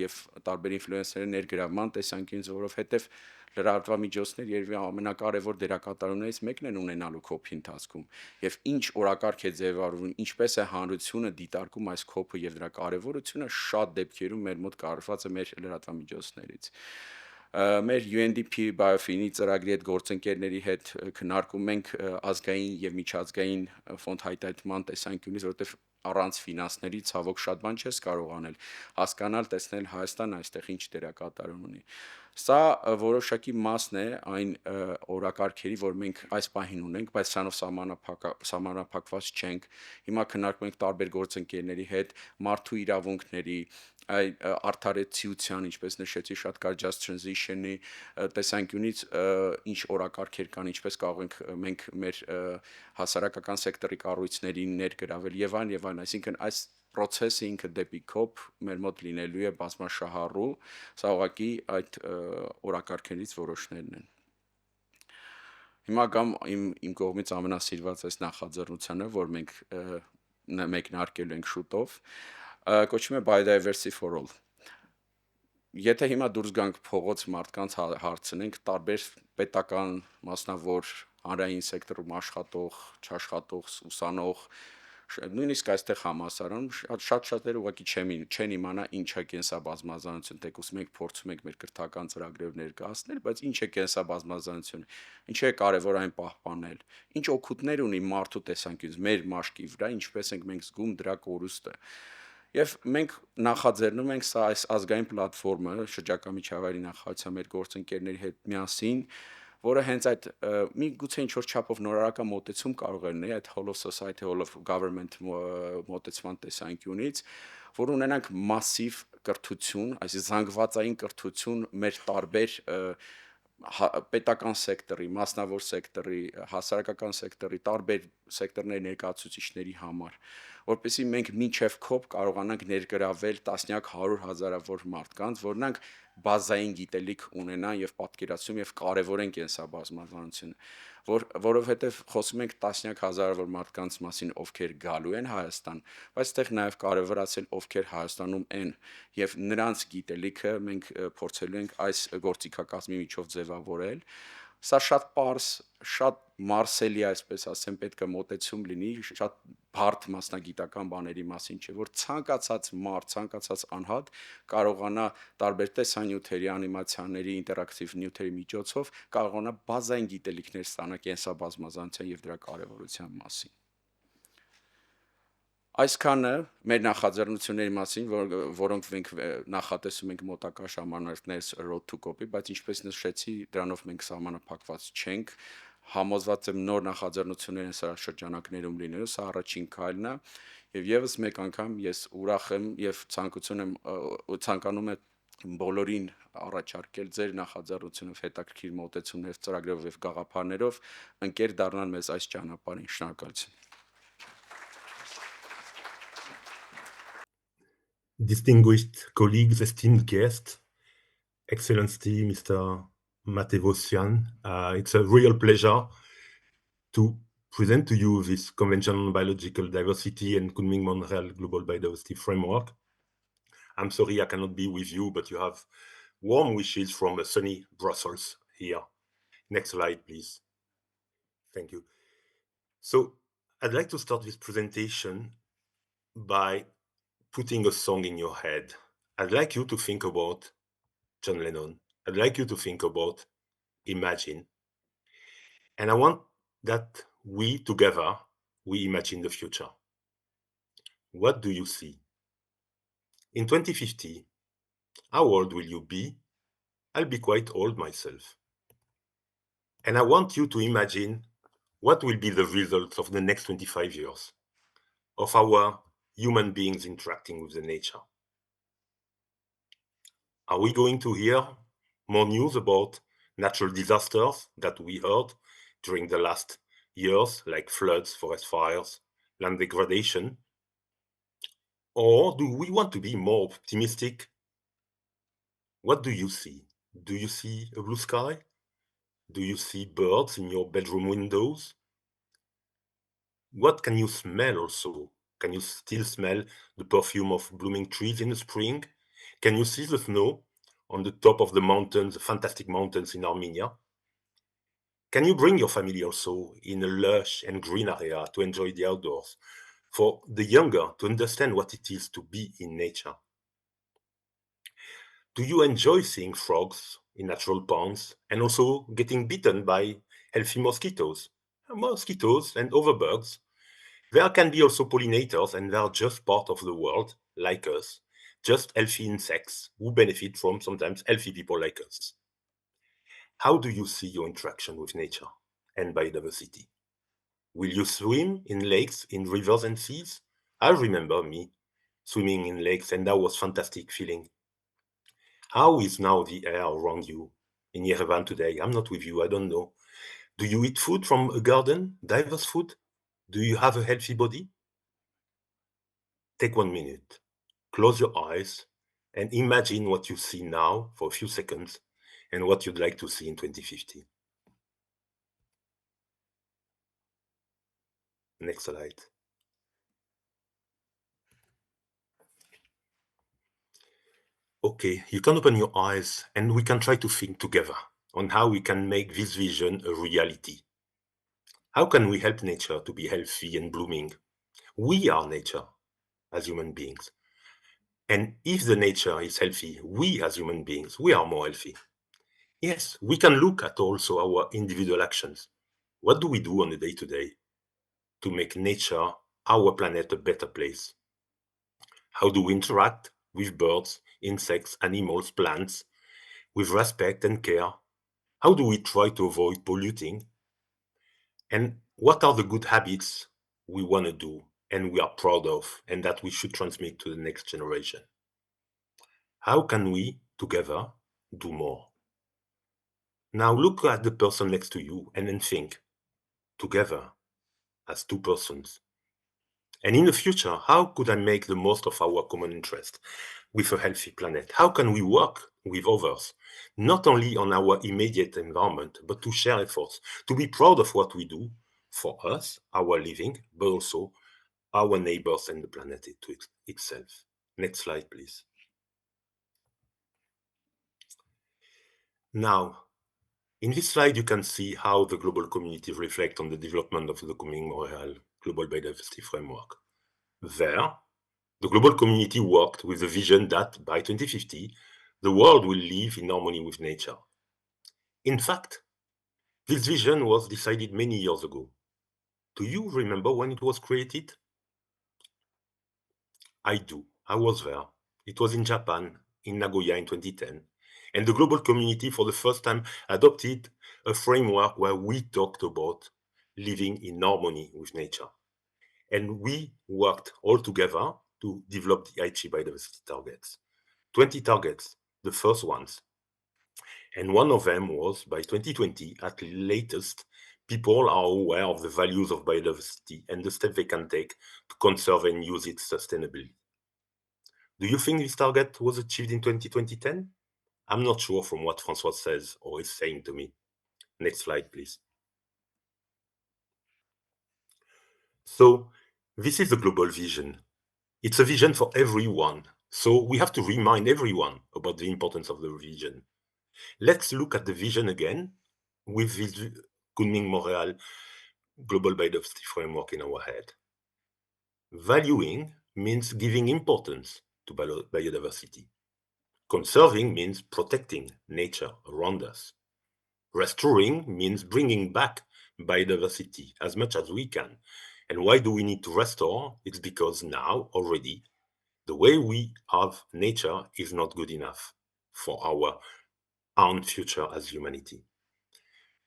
եւ տարբեր ինֆլուենսերների ներգրավման տեսանկյունից, որովհետեւ լրատվամիջոցներ երևի ամենակարևոր դերակատարումներից մեկն են ունենալու COP-ի ընթացքում եւ ինչ օրակարգ է ձևավորվում, ինչպես է հանրությունը դիտարկում այս COP-ը եւ դրա կարևորությունը շատ դեպքերում մեր մոտ կարողված է մեր լրատվամիջոցներից։ Մեր UNDP Biofin-ի ծրագրի հետ գործընկերների հետ քննարկում ենք ազգային եւ միջազգային ֆոնդ հայտարարման տեսանկյունից, որովհետեւ առանց ֆինանսների ցավոք շատ բան չես կարող անել, հասկանալ, տեսնել Հայաստանը այստեղ ինչ դերակատարում ունի։ Սա որոշակի մասն է այն օրակարգերի, որ մենք այս պահին ունենք, բայց սրանով սահմանափակված չենք։ Հիմա քննարկում ենք տարբեր գործընկերների հետ մարդու իրավունքների, արդարեցիության, ինչպես նշեցի, շատ կար just transition-ի տեսանկյունից ինչ օրակարգեր կան, ինչպես կարող ենք մենք մեր հասարակական սեկտորի կառույցներին ներգրավել եւ այլն, այսինքն այս process-ը ինքը դեպի COP մեր մոտ լինելու է բազմաշահառու, սա ուղղակի այդ օրակարգերից որոշներն են։ Հիմա գամ իմ կողմից ամենասիրված այս նախաձեռնությանը, որ մենք մեկնարկելու ենք շուտով, կոչվում է Biodiversity for All։ Եթե հիմա դուրս գանք փողոց մարդկանց հարցնենք, տարբեր պետական, մասնավոր, հանրային սեկտորում աշխատող, չաշխատող, ուսանող, նույնիսկ այստեղ համալսարանում շատերը ուղղակի չեն իմանա ինչ է կենսաբազմազանություն, թեկուզ մենք փորձում ենք մեր կրթական ծրագրերով ներկայացնել, բայց ինչ է կենսաբազմազանություն, ինչու է կարևոր այն պահպանել, ինչ օգուտներ ունի մարդու տեսանկյունից մեր մաշկի վրա, ինչպես ենք մենք զգում դրա կորուստը։ Եվ մենք նախաձեռնում ենք սա այս ազգային պլատֆորմը շրջակա միջավայրի նախարարության մեր գործընկերների հետ միասին, որը հենց այդ մի գուցե ինչ-որ չափով նորարարական մոտեցում կարող է լինել այդ whole of society, whole of government մոտեցման տեսանկյունից, որ ունենանք մասիվ կրթություն, այսինքն զանգվածային կրթություն մեր տարբեր պետական սեկտորի, մասնավոր սեկտորի, հասարակական սեկտորի, տարբեր սեկտորների ներկայացուցիչների համար, որպեսզի մենք մինչև COP կարողանանք ներգրավել տասնյակ 100 հազարավոր մարդկանց, որոնք բազային գիտելիք ունենան եւ պատկերացում եւ կարեւորեն կենսաբազմազանությունը, որովհետեւ խոսում ենք տասնյակ հազարավոր մարդկանց մասին, ովքեր գալու են Հայաստան, բայց այդտեղ նաեւ կարեւորացել ովքեր Հայաստանում են եւ նրանց գիտելիքը մենք փորձելու ենք այս գործիքակազմի միջով ձևավորել։ Սա շատ պարզ, շատ մարսելի, այսպես ասեմ, պետք է մոտեցում լինի, շատ բարդ մասնագիտական բաների մասին չէ, որ ցանկացած մարդ, ցանկացած անհատ կարողանա տարբեր տեսանյութերի, անիմացիաների, ինտերակտիվ նյութերի միջոցով կարողանա բազային գիտելիքներ ստանալ կենսաբազմազանության եւ դրա կարեւորության մասին։ Այսքանը մեր նախաձեռնությունների մասին, որոնք մենք նախատեսում ենք մոտակա ժամանակներս Road to COP-ի, բայց ինչպես նշեցի, դրանով մենք սահմանափակված չենք, համոզված եմ նոր նախաձեռնություններ են սա շրջանակներում լինելու, սա առաջին քայլն է եւ եւս մեկ անգամ ես ուրախ եմ եւ ցանկանում եմ բոլորին առաջարկել ձեր նախաձեռնությունով հետաքրքիր մոտեցումներ, ծրագրերով եւ գաղափարներով ընկեր դառնալ մեզ այս ճանապարհին։ Շնորհակալություն։ Distinguished colleagues, esteemed guests, Excellency Mr. Matevosyan, it's a real pleasure to present to you this Convention on Biological Diversity and Kunming-Montreal Global Biodiversity Framework. I'm sorry I cannot be with you, but you have warm wishes from a sunny Brussels here. Next slide, please. Thank you. So I'd like to start this presentation by putting a song in your head. I'd like you to think about John Lennon. I'd like you to think about Imagine. And I want that we together, we imagine the future. What do you see? In 2050, how old will you be? I'll be quite old myself. And I want you to imagine what will be the results of the next 25 years of our human beings interacting with the nature. Are we going to hear more news about natural disasters that we heard during the last years, like floods, forest fires, land degradation? Or do we want to be more optimistic? What do you see? Do you see a blue sky? Do you see birds in your bedroom windows? what can you smell also? Can you still smell the perfume of blooming trees in the spring? Can you see the snow on the top of the mountains, the fantastic mountains in Armenia? Can you bring your family also in a lush and green area to enjoy the outdoors? For the younger to understand what it is to be in nature. Do you enjoy seeing frogs in natural ponds and also getting bitten by healthy mosquitoes? Mosquitoes and other bugs. There can be also pollinators, and they are just part of the world, like us, just healthy insects who benefit from sometimes healthy people like us. How do you see your interaction with nature and biodiversity? Will you swim in lakes, in rivers and seas? I remember me swimming in lakes, and that was fantastic feeling. How is now the air around you in Yerevan today? I'm not with you, I don't know. Do you eat food from a garden, diverse food? Do you have a healthy body? Take 1 minute, close your eyes, and imagine what you see now for a few seconds and what you'd like to see in 2050. Next slide. Okay, you can open your eyes and we can try to think together on how we can make this vision a reality. How can we help nature to be healthy and blooming? We are nature as human beings. And if the nature is healthy, we as human beings, we are more healthy. Yes, we can look at also our individual actions. What do we do on a day-to-day to make nature, our planet, a better place? How do we interact with birds, insects, animals, plants, with respect and care? How do we try to avoid polluting? And what are the good habits we want to do and we are proud of and that we should transmit to the next generation? How can we, together, do more? Now look at the person next to you and then think, together, as two persons. And in the future, how could I make the most of our common interest with a healthy planet? How can we work with others, not only on our immediate environment, but to share efforts, to be proud of what we do for us, our living, but also our neighbors and the planet itself. Next slide, please. Now, in this slide, you can see how the global community reflects on the development of the Kunming-Montreal Global Biodiversity Framework. There, the global community worked with the vision that by 2050, the world will live in harmony with nature. In fact, this vision was decided many years ago. Do you remember when it was created? I do. I was there. It was in Japan, in Nagoya in 2010. And the global community for the first time adopted a framework where we talked about living in harmony with nature. And we worked all together to develop the Aichi biodiversity targets. 20 targets, the first ones. And one of them was by 2020, at the latest, people are aware of the values of biodiversity and the steps they can take to conserve and use it sustainably. Do you think this target was achieved in 2010? I'm not sure from what Francois says or is saying to me. Next slide, please. So this is the global vision. It's a vision for everyone. So we have to remind everyone about the importance of the vision. Let's look at the vision again with this Kunming-Montreal Global Biodiversity Framework in our head. Valuing means giving importance to biodiversity. Conserving means protecting nature around us. Restoring means bringing back biodiversity as much as we can. And why do we need to restore? It's because now already the way we have nature is not good enough for our own future as humanity.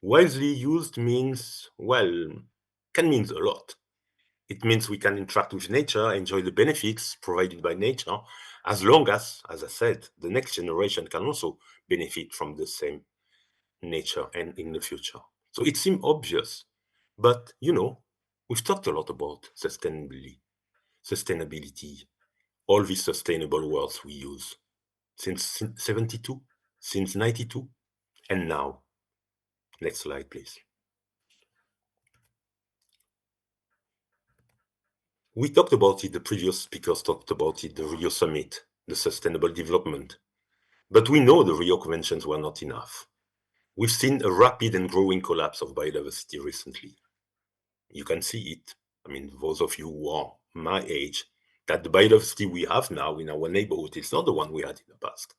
Wisely used means, well, can mean a lot. It means we can interact with nature, enjoy the benefits provided by nature, as long as I said, the next generation can also benefit from the same nature and in the future. So it seems obvious, but we've talked a lot about sustainability, all these sustainable words we use since 72, since 92, and now. Next slide, please. We talked about it, the previous speakers talked about it, the Rio Summit, the sustainable development. But we know the Rio Conventions were not enough. We've seen a rapid and growing collapse of biodiversity recently. You can see it. I mean, those of you who are my age, that the biodiversity we have now in our neighborhood is not the one we had in the past.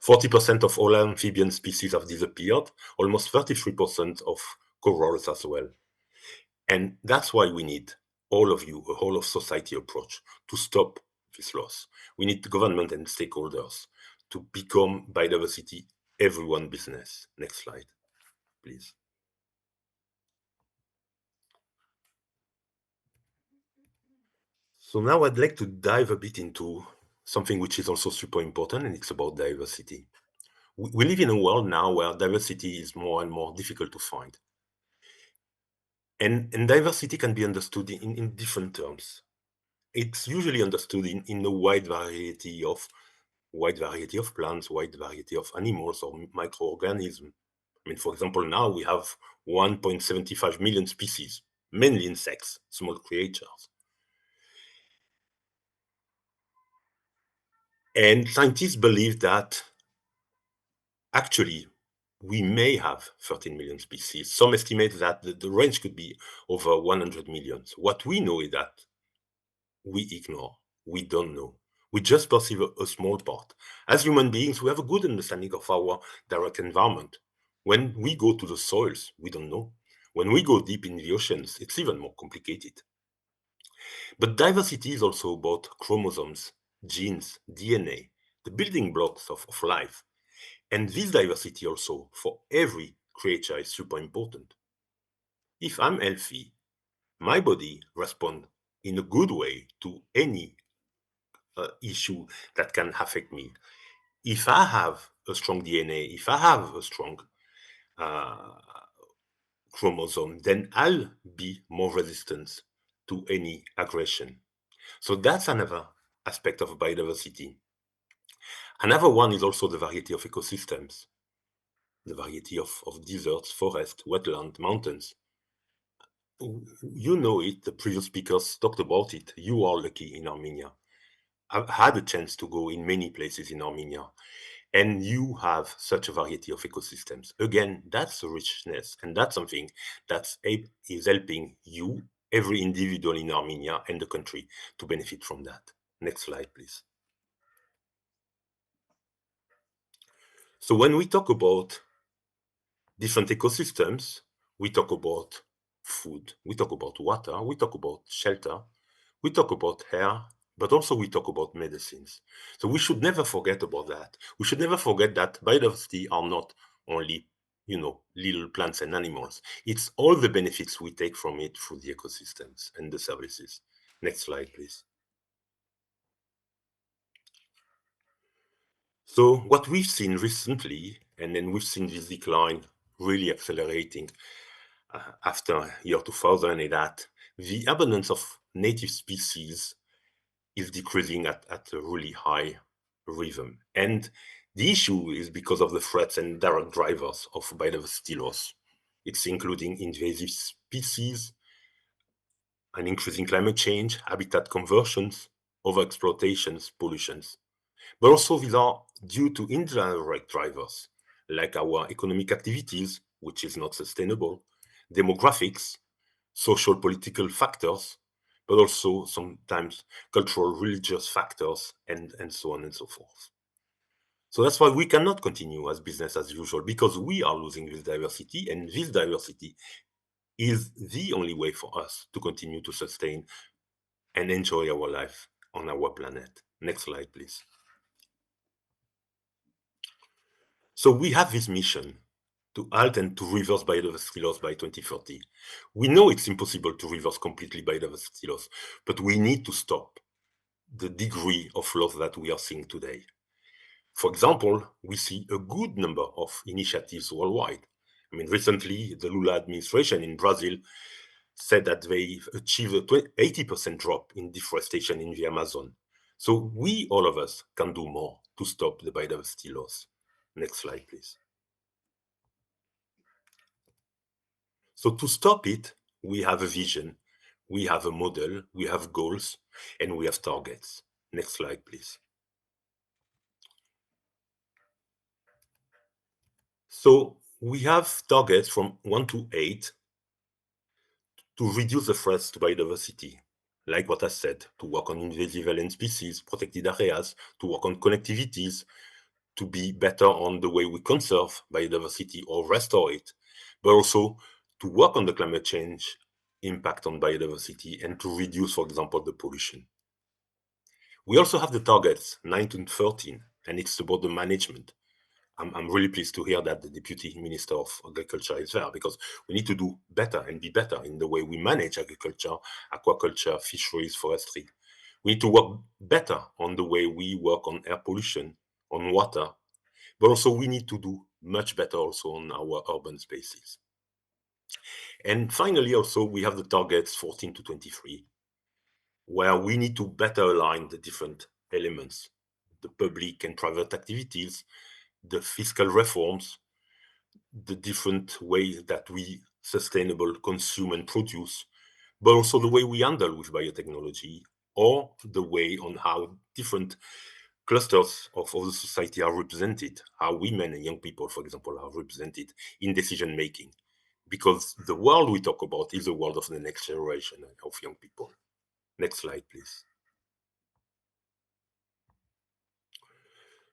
40% of all amphibian species have disappeared, almost 33% of corals as well. And that's why we need all of you, a whole of society approach to stop this loss. We need the government and stakeholders to become biodiversity everyone business. Next slide, please. So now I'd like to dive a bit into something which is also super important, and it's about diversity. We live in a world now where diversity is more and more difficult to find. And diversity can be understood in different terms. It's usually understood in a wide variety of plants, wide variety of animals or microorganisms. I mean, for example, now we have 1.75 million species, mainly insects, small creatures. And scientists believe that actually we may have 13 million species. Some estimate that the range could be over 100 million. What we know is that we ignore, we don't know. We just perceive a small part. As human beings, we have a good understanding of our direct environment. When we go to the soils, we don't know. When we go deep in the oceans, it's even more complicated. But diversity is also about chromosomes, genes, DNA, the building blocks of life. And this diversity also, for every creature, is super important. If I'm healthy, my body responds in a good way to any issue that can affect me. If I have a strong DNA, if I have a strong chromosome, then I'll be more resistant to any aggression. So that's another aspect of biodiversity. Another one is also the variety of ecosystems, the variety of deserts, forests, wetlands, mountains. You know it, the previous speakers talked about it. You are lucky in Armenia. I've had a chance to go in many places in Armenia, and you have such a variety of ecosystems. Again, that's a richness, and that's something that is helping you, every individual in Armenia and the country, to benefit from that. Next slide, please. So when we talk about different ecosystems, we talk about food, we talk about water, we talk about shelter, we talk about air, but also we talk about medicines. So we should never forget about that. We should never forget that biodiversity are not only, little plants and animals. It's all the benefits we take from it through the ecosystems and the services. Next slide, please. So what we've seen recently, and then we've seen this decline really accelerating after year 2000, is that the abundance of native species is decreasing at a really high rhythm. And the issue is because of the threats and direct drivers of biodiversity loss. It's including invasive species, an increasing climate change, habitat conversions, overexploitations, pollutions. But also these are due to indirect drivers, like our economic activities, which is not sustainable, demographics, social political factors, but also sometimes cultural religious factors, and so on and so forth. So that's why we cannot continue as business as usual, because we are losing this diversity, and this diversity is the only way for us to continue to sustain and enjoy our life on our planet. Next slide, please. So we have this mission to halt and to reverse biodiversity loss by 2030. We know it's impossible to reverse completely biodiversity loss, but we need to stop the degree of loss that we are seeing today. For example, we see a good number of initiatives worldwide. I mean, recently, the Lula administration in Brazil said that they achieved a 80% drop in deforestation in the Amazon. So we, all of us, can do more to stop the biodiversity loss. Next slide, please. So to stop it, we have a vision. we have a model, we have goals, and we have targets. Next slide, please. So we have targets from 1 to 8 to reduce the threats to biodiversity, like what I said, to work on invasive alien species, protected areas, to work on connectivities, to be better on the way we conserve biodiversity or restore it, but also to work on the climate change impact on biodiversity and to reduce, for example, the pollution. We also have the targets 9 to 13, and it's about the management. I'm really pleased to hear that the Deputy Minister of Agriculture is there, because we need to do better and be better in the way we manage agriculture, aquaculture, fisheries, forestry. We need to work better on the way we work on air pollution, on water, but also we need to do much better also on our urban spaces. And finally, also, we have the targets 14 to 23, where we need to better align the different elements, the public and private activities, the fiscal reforms, the different ways that we sustainable consume and produce, but also the way we handle with biotechnology, or the way on how different clusters of the society are represented, how women and young people, for example, are represented in decision making. Because the world we talk about is the world of the next generation of young people. Next slide, please.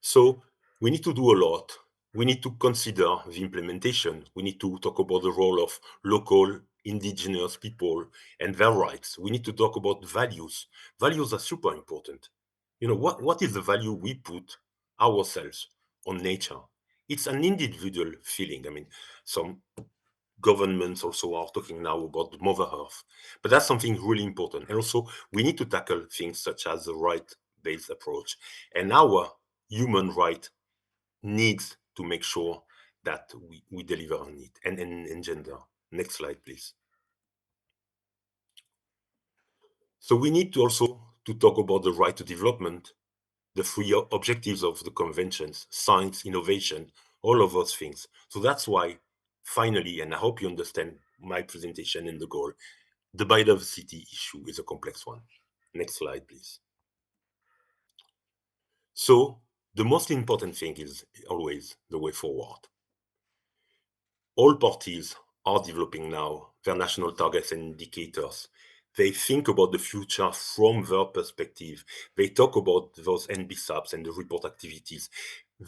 So we need to do a lot. We need to consider the implementation. We need to talk about the role of local, indigenous people and their rights. We need to talk about values. Values are super important. You know, what is the value we put ourselves on nature? It's an individual feeling. I mean, some governments also are talking now about Mother Earth, but that's something really important. And also, we need to tackle things such as the right-based approach. And our human right needs to make sure that we deliver on it and gender. Next slide, please. So we need to also to talk about the right to development, the three objectives of the conventions, science, innovation, all of those things. So that's why, finally, and I hope you understand my presentation and the goal, the biodiversity issue is a complex one. Next slide, please. So the most important thing is always the way forward. All parties are developing now their national targets and indicators. They think about the future from their perspective. They talk about those NBSAPs and the report activities.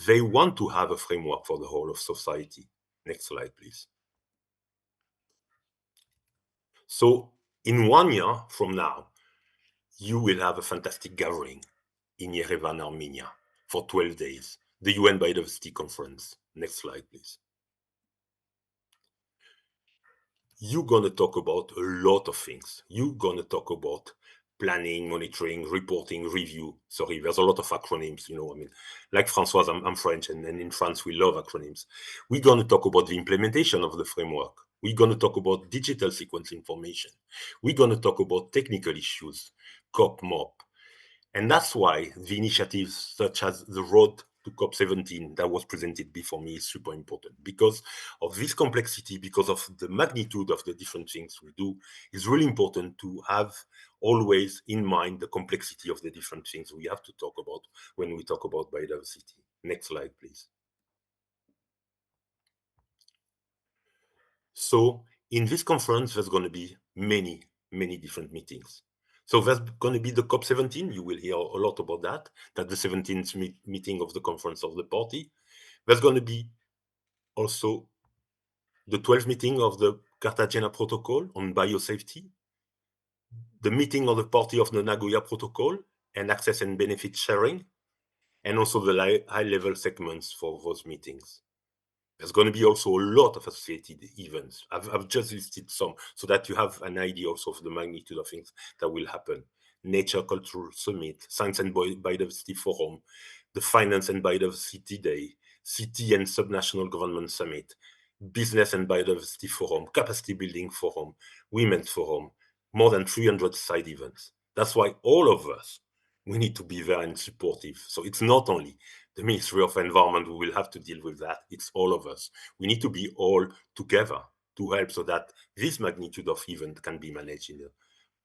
They want to have a framework for the whole of society. Next slide, please. So in 1 year from now, you will have a fantastic gathering in Yerevan, Armenia for 12 days, the UN Biodiversity Conference. Next slide, please. You're going to talk about a lot of things. You're going to talk about planning, monitoring, reporting, review. Sorry, there's a lot of acronyms, you know. I mean, like Françoise, I'm French, and in France, we love acronyms. We're going to talk about the implementation of the framework. We're going to talk about digital sequence information. We're going to talk about technical issues, COP, MOP. And that's why the initiatives such as the road to COP17 that was presented before me is super important, because of this complexity, because of the magnitude of the different things we do. It's really important to have always in mind the complexity of the different things we have to talk about when we talk about biodiversity. Next slide, please. So in this conference, there's going to be many different meetings. So there's going to be the COP17. You will hear a lot about that. That's the 17th meeting of the Conference of the Party. There's going to be also the 12th meeting of the Cartagena Protocol on biosafety, the meeting of the Party of the Nagoya Protocol and access and benefit sharing, and also the high-level segments for those meetings. There's going to be also a lot of associated events. I've just listed some so that you have an idea also of the magnitude of things that will happen. Nature Cultural Summit, Science and Biodiversity Forum, the Finance and Biodiversity Day, City and Subnational Government Summit, Business and Biodiversity Forum, Capacity Building Forum, Women's Forum, more than 300 side events. That's why all of us, we need to be there and supportive. So it's not only the Ministry of Environment who will have to deal with that, it's all of us. We need to be all together to help so that this magnitude of event can be managed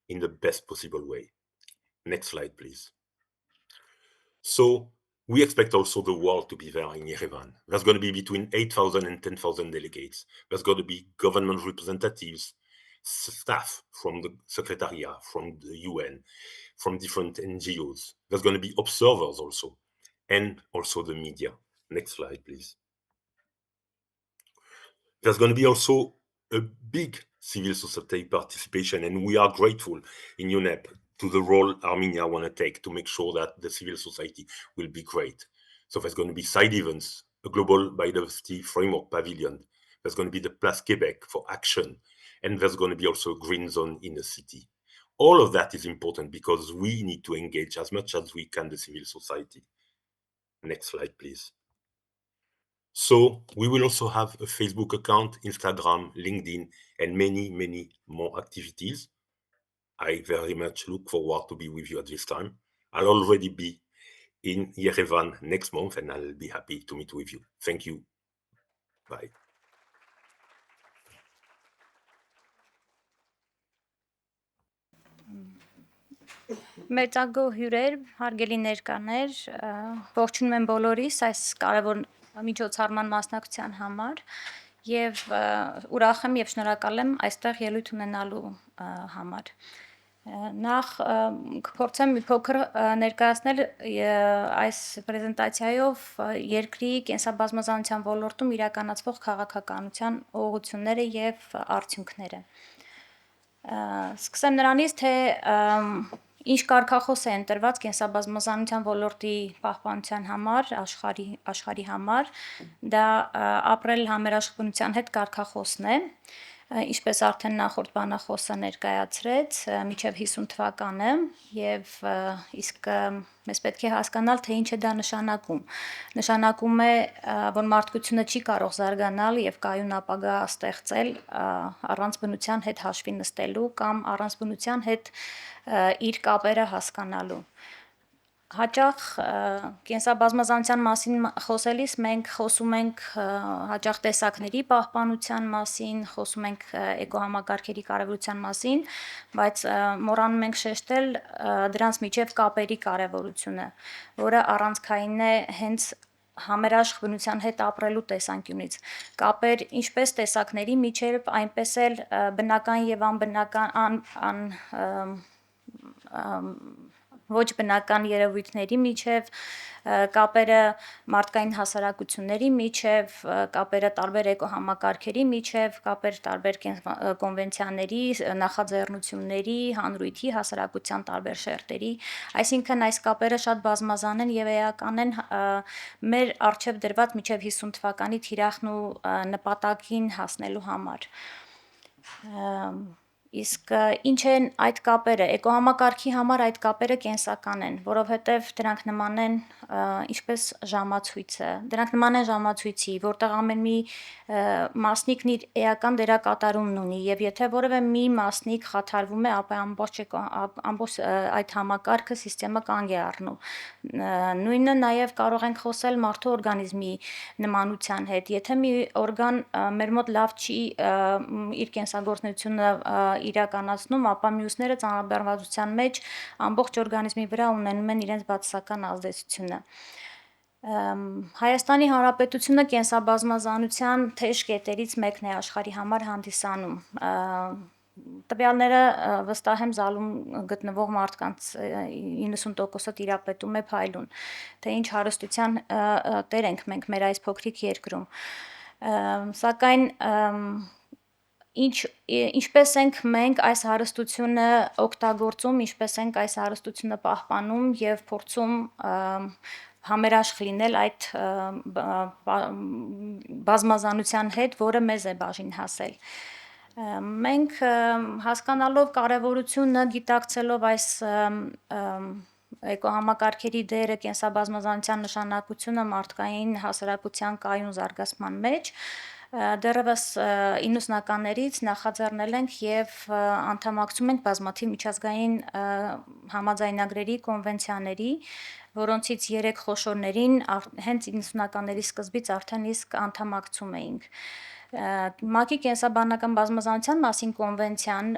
in the best possible way. Next slide, please. So we expect also the world to be there in Yerevan. There's going to be between 8,000 and 10,000 delegates. There's going to be government representatives, staff from the Secretariat, from the UN, from different NGOs. There's going to be observers also, and also the media. Next slide, please. There's going to be also a big civil society participation, and we are grateful in UNEP to the role Armenia want to take to make sure that the civil society will be great. So there's going to be side events, a global biodiversity framework pavilion. There's going to be the Place Québec for action, and there's going to be also a green zone in the city. All of that is important because we need to engage as much as we can the civil society. Next slide, please. So we will also have a Facebook account, Instagram, LinkedIn, and many, many more activities. I very much look forward to be with you at this time. I'll already be in Yerevan next month, and I'll be happy to meet with you. Thank you. Bye. Մեծագո հյուրեր, հարգելի ներկաներ, ողջունում եմ բոլորիս այս կարևոր միջոցառման մասնակցության համար եւ ուրախ եմ եւ շնորհակալ եմ այստեղ ելույթ ունենալու համար։ Նախ կփորձեմ մի փոքր ներկայացնել այս պրեզենտացիայով երկրի կենսաբազմազանության ոլորտում իրականացվող քաղաքականության ուղղությունները եւ արդյունքները։ Սկսեմ նրանից, թե ինչ կարգախոս է ընտրված կենսաբազմազանության ոլորտի պահպանության համար, աշխարհի համար, դա ապրել համերաշխբնության հետ կարգախոսն է, ինչպես արդեն նախորդ բանախոսը ներկայացրեց, մինչև 50 թվականը եւ իսկ մեզ պետք է հասկանալ, թե ինչ է դա նշանակում։ Նշանակում է, որ մարդկությունը չի կարող զարգանալ եւ կայուն ապագա ստեղծել առանց բնության հետ հաշվի նստելու կամ առանց բնության հետ իր կապերը հասկանալու։ Հաճախ կենսաբազմազանության մասին խոսելիս մենք խոսում ենք հաճախ տեսակների պահպանության մասին, խոսում ենք էկոհամակարգերի կարևորության մասին, բայց մոռանում ենք շեշտել դրանց միջև կապերի կարևորությունը, որը առանցքային է հենց համերաշխ բնության հետ ապրելու տեսանկյունից։ Կապեր ինչպես տեսակների միջև, այնպես էլ բնական եւ ոչ բնական երևույթների միջև, կապերը մարդկային հասարակությունների միջև, կապերը տարբեր էկոհամակարգերի միջև, կապեր տարբեր կոնվենցիաների, նախաձեռնությունների, հանրույթի, հասարակության տարբեր շերտերի, այսինքն այս կապերը շատ բազմազան են եւ էական են մեր առջև դրված մինչև 50 թվականի թիրախն ու նպատակին հասնելու համար։ Իսկ ինչ են այդ կապերը, էկոհամակարգի համար այդ կապերը կենսական են, որովհետև դրանք նման են ինչպես ժամացույցը, դրանք նման են ժամացույցի, որտեղ ամեն մի մասնիկն իր էական դերակատարումն ունի եւ եթե որևէ մի մասնիկ խաթարվում է, ապա ամբողջ այդ համակարգը սիստեմը կանգ է առնում։ Նույնը նաեւ կարող ենք խոսել մարդու օրգանիզմի նմանության հետ, եթե մի օրգան մեր մոտ լավ չի իր կենսագործունեությունը իրականացնում, ապա մյուսները ծանրաբեռնվածության մեջ ամբողջ օրգանիզմի վրա ունենում են իրենց բացասական ազդեցությունը։ Հայաստանի Հանրապետությունը կենսաբազմազանության թեժ կետերից մեկն է աշխարհի համար հանդիսանում։ Տվյալները վստահ եմ զալում գտնվող մարդկանց 90%-ը տիրապետում է փայլուն, թե ինչ հարստության տեր ենք մենք մեր այս փոքրիկ երկրում։ Սակայն ինչպես ենք մենք այս հարստությունը օգտագործում, ինչպես ենք այս հարստությունը պահպանում եւ փորձում համերաշխ լինել այդ բազմազանության հետ, որը մեզ է բաժին հասել։ Մենք հասկանալով կարևորությունը, գիտակցելով այս էկոհամակարգերի դերը կենսաբազմազանության նշանակությունը մարդկային հասարակության կայուն զարգացման մեջ, դեռևս 90-ականներից նախաձեռնել ենք եւ անդամակցում ենք բազմաթիվ միջազգային համաձայնագրերի, կոնվենցիաների, որոնցից 3 խոշորներին հենց 90-ականների սկզբից արդեն իսկ անդամակցում էինք։ ՄԱԿ-ի կենսաբանական բազմազանության մասին կոնվենցիան,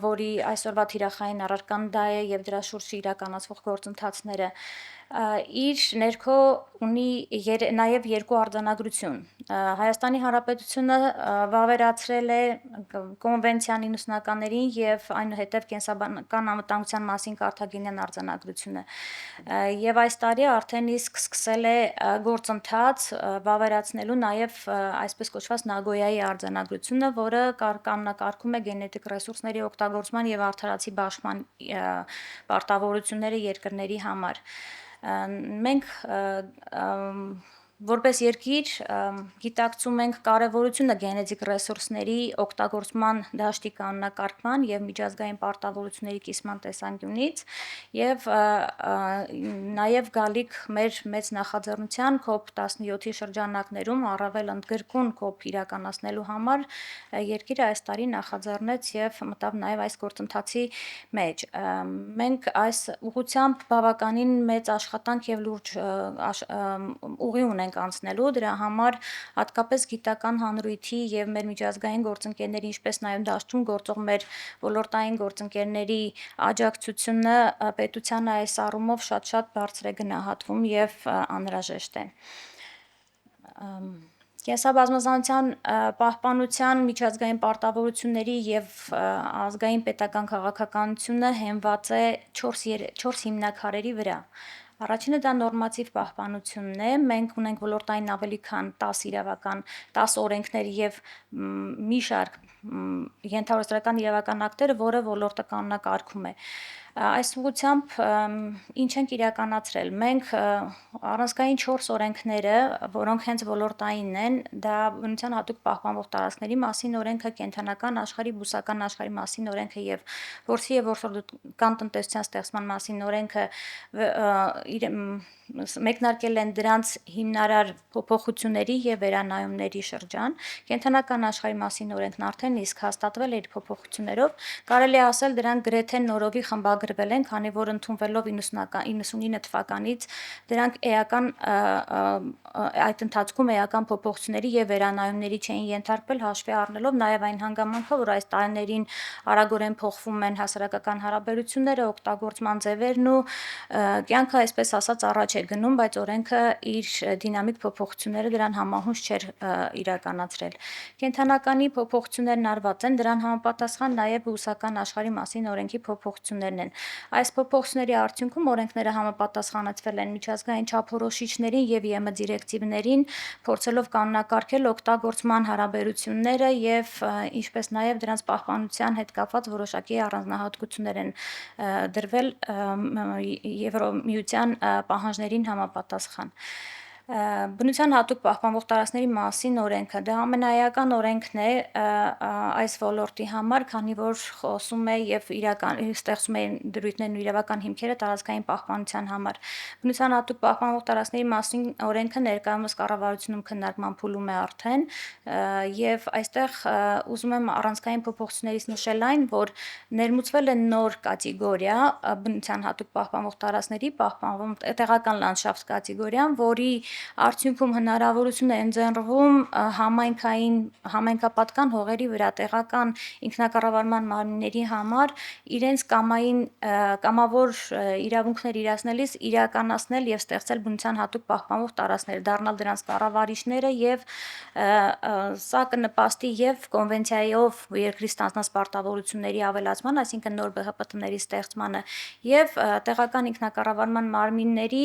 որի այսօրվա թիրախային առարկան դա է եւ դրա շուրջ իրականացվող գործընթացները, իր ներքո ունի նաև երկու արձանագրություն։ Հայաստանի Հանրապետությունը վավերացրել է կոնվենցիան 90-ականներին եւ այնուհետեւ կենսաբանական անվտանգության մասին Կարթագենյան արձանագրությունը։ Եվ այս տարի արդեն իսկ սկսել է գործընթաց վավերացնելու նաև այսպես կոչված Նագոյայի արձանագրությունը, որը կանոնակարգում է գենետիկ ռեսուրսների օգտագործման եւ արդարացի բաշխման պարտավորությունները երկրների համար։ Մենք որպես երկիր գիտակցում ենք կարևորությունը գենետիկ ռեսուրսների օգտագործման դաշտի կանոնակարգման եւ միջազգային պարտավորությունների կիսման տեսանկյունից եւ նաեւ գալիք մեր մեծ նախաձեռնության COP17-ի շրջանակներում առավել ընդգրկուն COP իրականացնելու համար երկիրը այս տարի նախաձեռնեց եւ մտավ նաեւ այս գործընթացի մեջ։ Մենք այս ուղղությամբ բավականին մեծ աշխատանք եւ լուրջ ուղի ունենք անցնելու, դրա համար հատկապես գիտական հանրույթի եւ մեր միջազգային գործընկերների, ինչպես նաեւ դաշտում գործող մեր ոլորտային գործընկերների աջակցությունը պետության այս առումով շատ բարձր է գնահատվում եւ անհրաժեշտ է։ Կենսաբազմազանության պահպանության միջազգային պարտավորությունների եւ ազգային պետական քաղաքականությունը հենված է 4 հիմնաքարերի վրա։ Առաջինը դա նորմատիվ պահպանությունն է։ Մենք ունենք ոլորտային ավելի քան 10 իրավական, 10 օրենքներ եւ մի շարք ենթարարական իրավական ակտեր, որը ոլորտը կանոնակարգում է։ Այս ուղղությամբ ինչ ենք իրականացրել։ Մենք առանցքային 4 օրենքները, որոնք հենց ոլորտային են, դա բնության հատուկ պահպանվող տարածքների մասին օրենքը, կենդանական աշխարհի, բուսական աշխարհի մասին օրենքը եւ որսի եւ որսորդական տնտեսության ստեղծման մասին օրենքը մեկնարկել են դրանց հիմնարար փոփոխությունների եւ վերանայումների շրջան։ Կենդանական աշխարհի մասին օրենքն արդեն իսկ հաստատվել է իր փոփոխություններով։ Կարելի է ասել դրանք գրեթե նորովի խմբագրվել են, քանի որ ընդունվելով 99 թվականից դրանք այդ ընթացքում էական փոփոխությունների եւ վերանայումների չէին ենթարկվել, հաշվի առնելով նաեւ այն հանգամանքը, որ այս տարիներին արագորեն փոխվում են հասարակական հարաբերությունները, օգտագործման ձևերն ու կյանքը, այսպես ասած, առաջ է գնում, բայց օրենքը իր դինամիկ փոփոխությունները դրան համահունչ չէր իրականացրել։ Կենդանականի փոփոխություններն արված են, դրան համապատասխան նաեւ բուսական աշխարհի մասին օրենքի փոփոխություններն են։ Այս փոփոխությունների արդյունքում օրենքները համապատասխանեցվել են միջազգային չափորոշիչներին եւ ԵՄ դիրեկտիվներին, փորձելով կանոնակարգել օգտագործման հարաբերությունները եւ ինչպես նաեւ դրանց պահպանության հետ կապված որոշակի առանձնահատկություններ են դրվել Եվրոմիության պահանջներին համապատասխան։ Բնության հատուկ պահպանվող տարածքների մասին օրենքը դա ամենաէական օրենքն է այս ոլորտի համար, քանի որ խոսում է եւ ստեղծում է դրույթներն ու իրավական հիմքերը տարածքային պահպանության համար։ Բնության հատուկ պահպանվող տարածքների մասին օրենքը ներկայումս կառավարությունում քննարկման փուլում է արդեն եւ այստեղ ուզում եմ առանցքային փոփոխություններից նշել այն, որ ներմուծվել է նոր կատեգորիա բնության հատուկ պահպանվող տարածքների պահպանվում տեղական լանդշաֆտ կատեգորիան, որի արդյունքում հնարավորություն է ընձեռվում համայնքապատկան հողերի վրա տեղական ինքնակառավարման մարմինների համար իրենց կամավոր իրավունքներ իրացնելիս իրականացնել եւ ստեղծել բնության հատուկ պահպանվող տարածքներ, դառնալ դրանց կառավարիչները եւ սա կնպաստի եւ կոնվենցիայով երկրի ստանձնած պարտավորությունների ավելացման, այսինքն նոր ԲՀՊՏ-ների ստեղծմանը եւ տեղական ինքնակառավարման մարմինների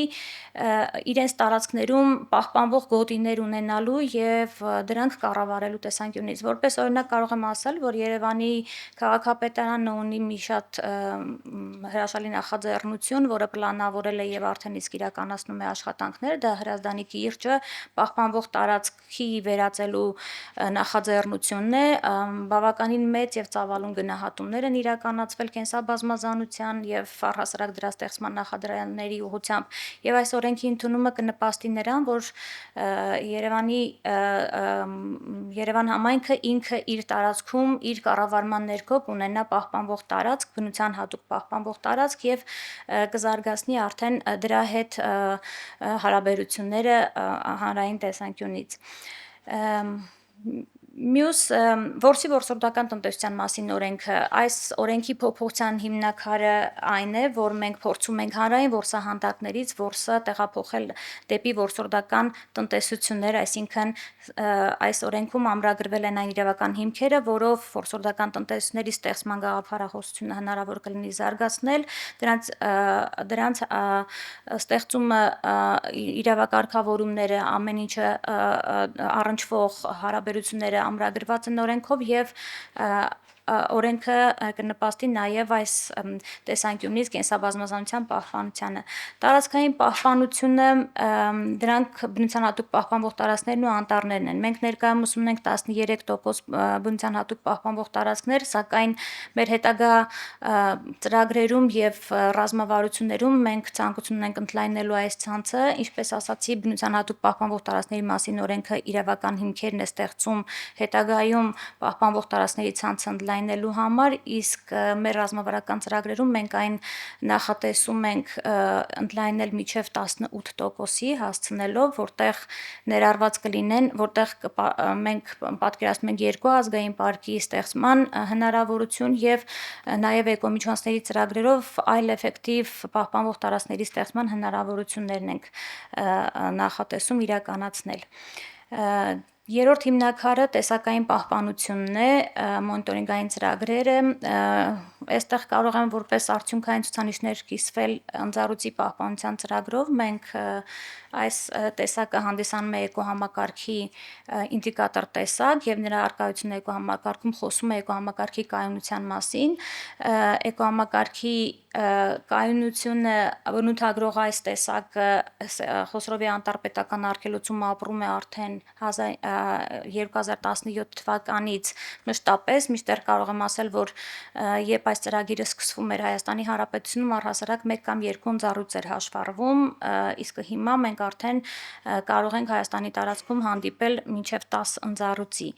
իրենց տարածքներում պահպանվող գոտիներ ունենալու եւ դրանք կառավարելու տեսանկյունից։ Որպես օրինակ կարող եմ ասել, որ Երևանի քաղաքապետարանը ունի մի շատ հրաշալի նախաձեռնություն, որը պլանավորել է եւ արդեն իսկ իրականացնում է աշխատանքներ, դա Հրազդանի կիրճը պահպանվող տարածքի վերածելու նախաձեռնությունն է, բավականին մեծ եւ ծավալուն գնահատումներ են իրականացվել կենսաբազմազանության եւ առհասարակ դրա ստեղծման նախադրյալների ուղղությամբ եւ այս օրենքի ընդունումը կնպաստի նրան, որ Երևան համայնքը ինքը իր տարածքում իր կառավարման ներքո կունենա պահպանվող տարածք, բնության հատուկ պահպանվող տարածք եւ կզարգացնի արդեն դրա հետ հարաբերությունները հանրային տեսանկյունից։ Մյուս որսի որսորդական տնտեսության մասին օրենքը, այս օրենքի փոփոխության հիմնակարը այն է, որ մենք փորձում ենք հանրային որսահանդակներից որսը տեղափոխել դեպի որսորդական տնտեսություններ, այսինքն այս օրենքում ամրագրվել են այն իրավական հիմքերը, որով որսորդական տնտեսությունների ստեղծման գաղափարախոսությունը հնարավոր կլինի զարգացնել, դրանց ստեղծումը իրավակարգավորումները, ամեն ինչը առնչվող հարաբերությունները ամրագրված են օրենքով եւ օրենքը կնպաստի նաև այս տեսանկյունից կենսաբազմազանության պահպանությանը։ Տարածքային պահպանությունը դրանք բնության հատուկ պահպանվող տարածքներն ու անտառներն են։ Մենք ներկայումս ունենք 13% բնության հատուկ պահպանվող տարածքներ, սակայն մեր հետագա ծրագրերում եւ ռազմավարություններում մենք ցանկություն ունենք ընդլայնելու այս ցանցը, ինչպես ասացի, բնության հատուկ պահպանվող տարածքների մասին օրենքը իրավական հիմքերն է ստեղծում հետագայում պահպանվող տարածքների ցանցը ընդլայնելու համար, իսկ մեր ռազմավարական ծրագրերում մենք այն նախատեսում ենք ընդլայնել մինչև 18%-ի հասցնելով, որտեղ ներառված կլինեն, որտեղ մենք պատկերացնում ենք երկու ազգային պարկի ստեղծման հնարավորություն եւ նաեւ էկոմիջոցների ծրագրերով այլ էֆեկտիվ պահպանվող տարածքների ստեղծման հնարավորություններն ենք նախատեսում իրականացնել։ Երրորդ հիմնաքարը տեսակային պահպանությունն է, մոնիտորինգային ծրագրերը, այստեղ կարող են որպես արդյունքային ցուցանիշներ կիսվել ընձառյուծի պահպանության ծրագրով, մենք այս տեսակը հանդիսանում է էկոհամակարգի ինդիկատոր տեսակ եւ նրա առկայությունը էկոհամակարգում խոսում է էկոհամակարգի կայունության մասին, էկոհամակարգի կայունությունը բնութագրող այս տեսակը Խոսրովի անտառպետական արգելոցում ապրում է արդեն 2017 թվականից մշտապես, մինչդեռ կարող եմ ասել, որ երբ այս ծրագիրը սկսվում էր Հայաստանի Հանրապետությունում առհասարակ 1 կամ 2 ընձառյուծ էր հաշվառվում, իսկ հիմա մենք արդեն կարող ենք Հայաստանի տարածքում հանդիպել մինչև 10 ընձառյուծի։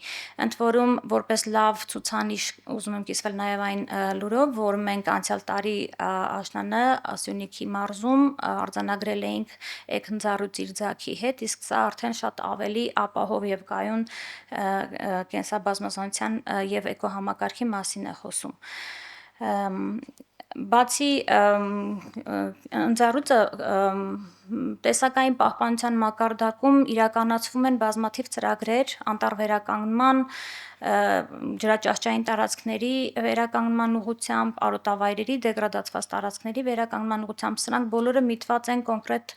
Ընդ որում, որպես լավ ցուցանիշ ուզում եմ կիսվել նաև այն լուրով, որ մենք անցյալ տարի աշնանը Սյունիքի մարզում արձանագրել էինք էքընձառյուծ իր ձագի հետ, իսկ սա արդեն շատ ավելի ապահով եւ կայուն կենսաբազմազանության եւ էկոհամակարգի մասին է խոսում։ Բացի ընձառյուծը տեսակային պահպանության մակարդակում իրականացվում են բազմաթիվ ծրագրեր անտառ վերականգնման, ջրաճահճային տարածքների վերականգնման ուղղությամբ, արոտավայրերի դեգրադացված տարածքների վերականգնման ուղղությամբ, սրանք բոլորը միտված են կոնկրետ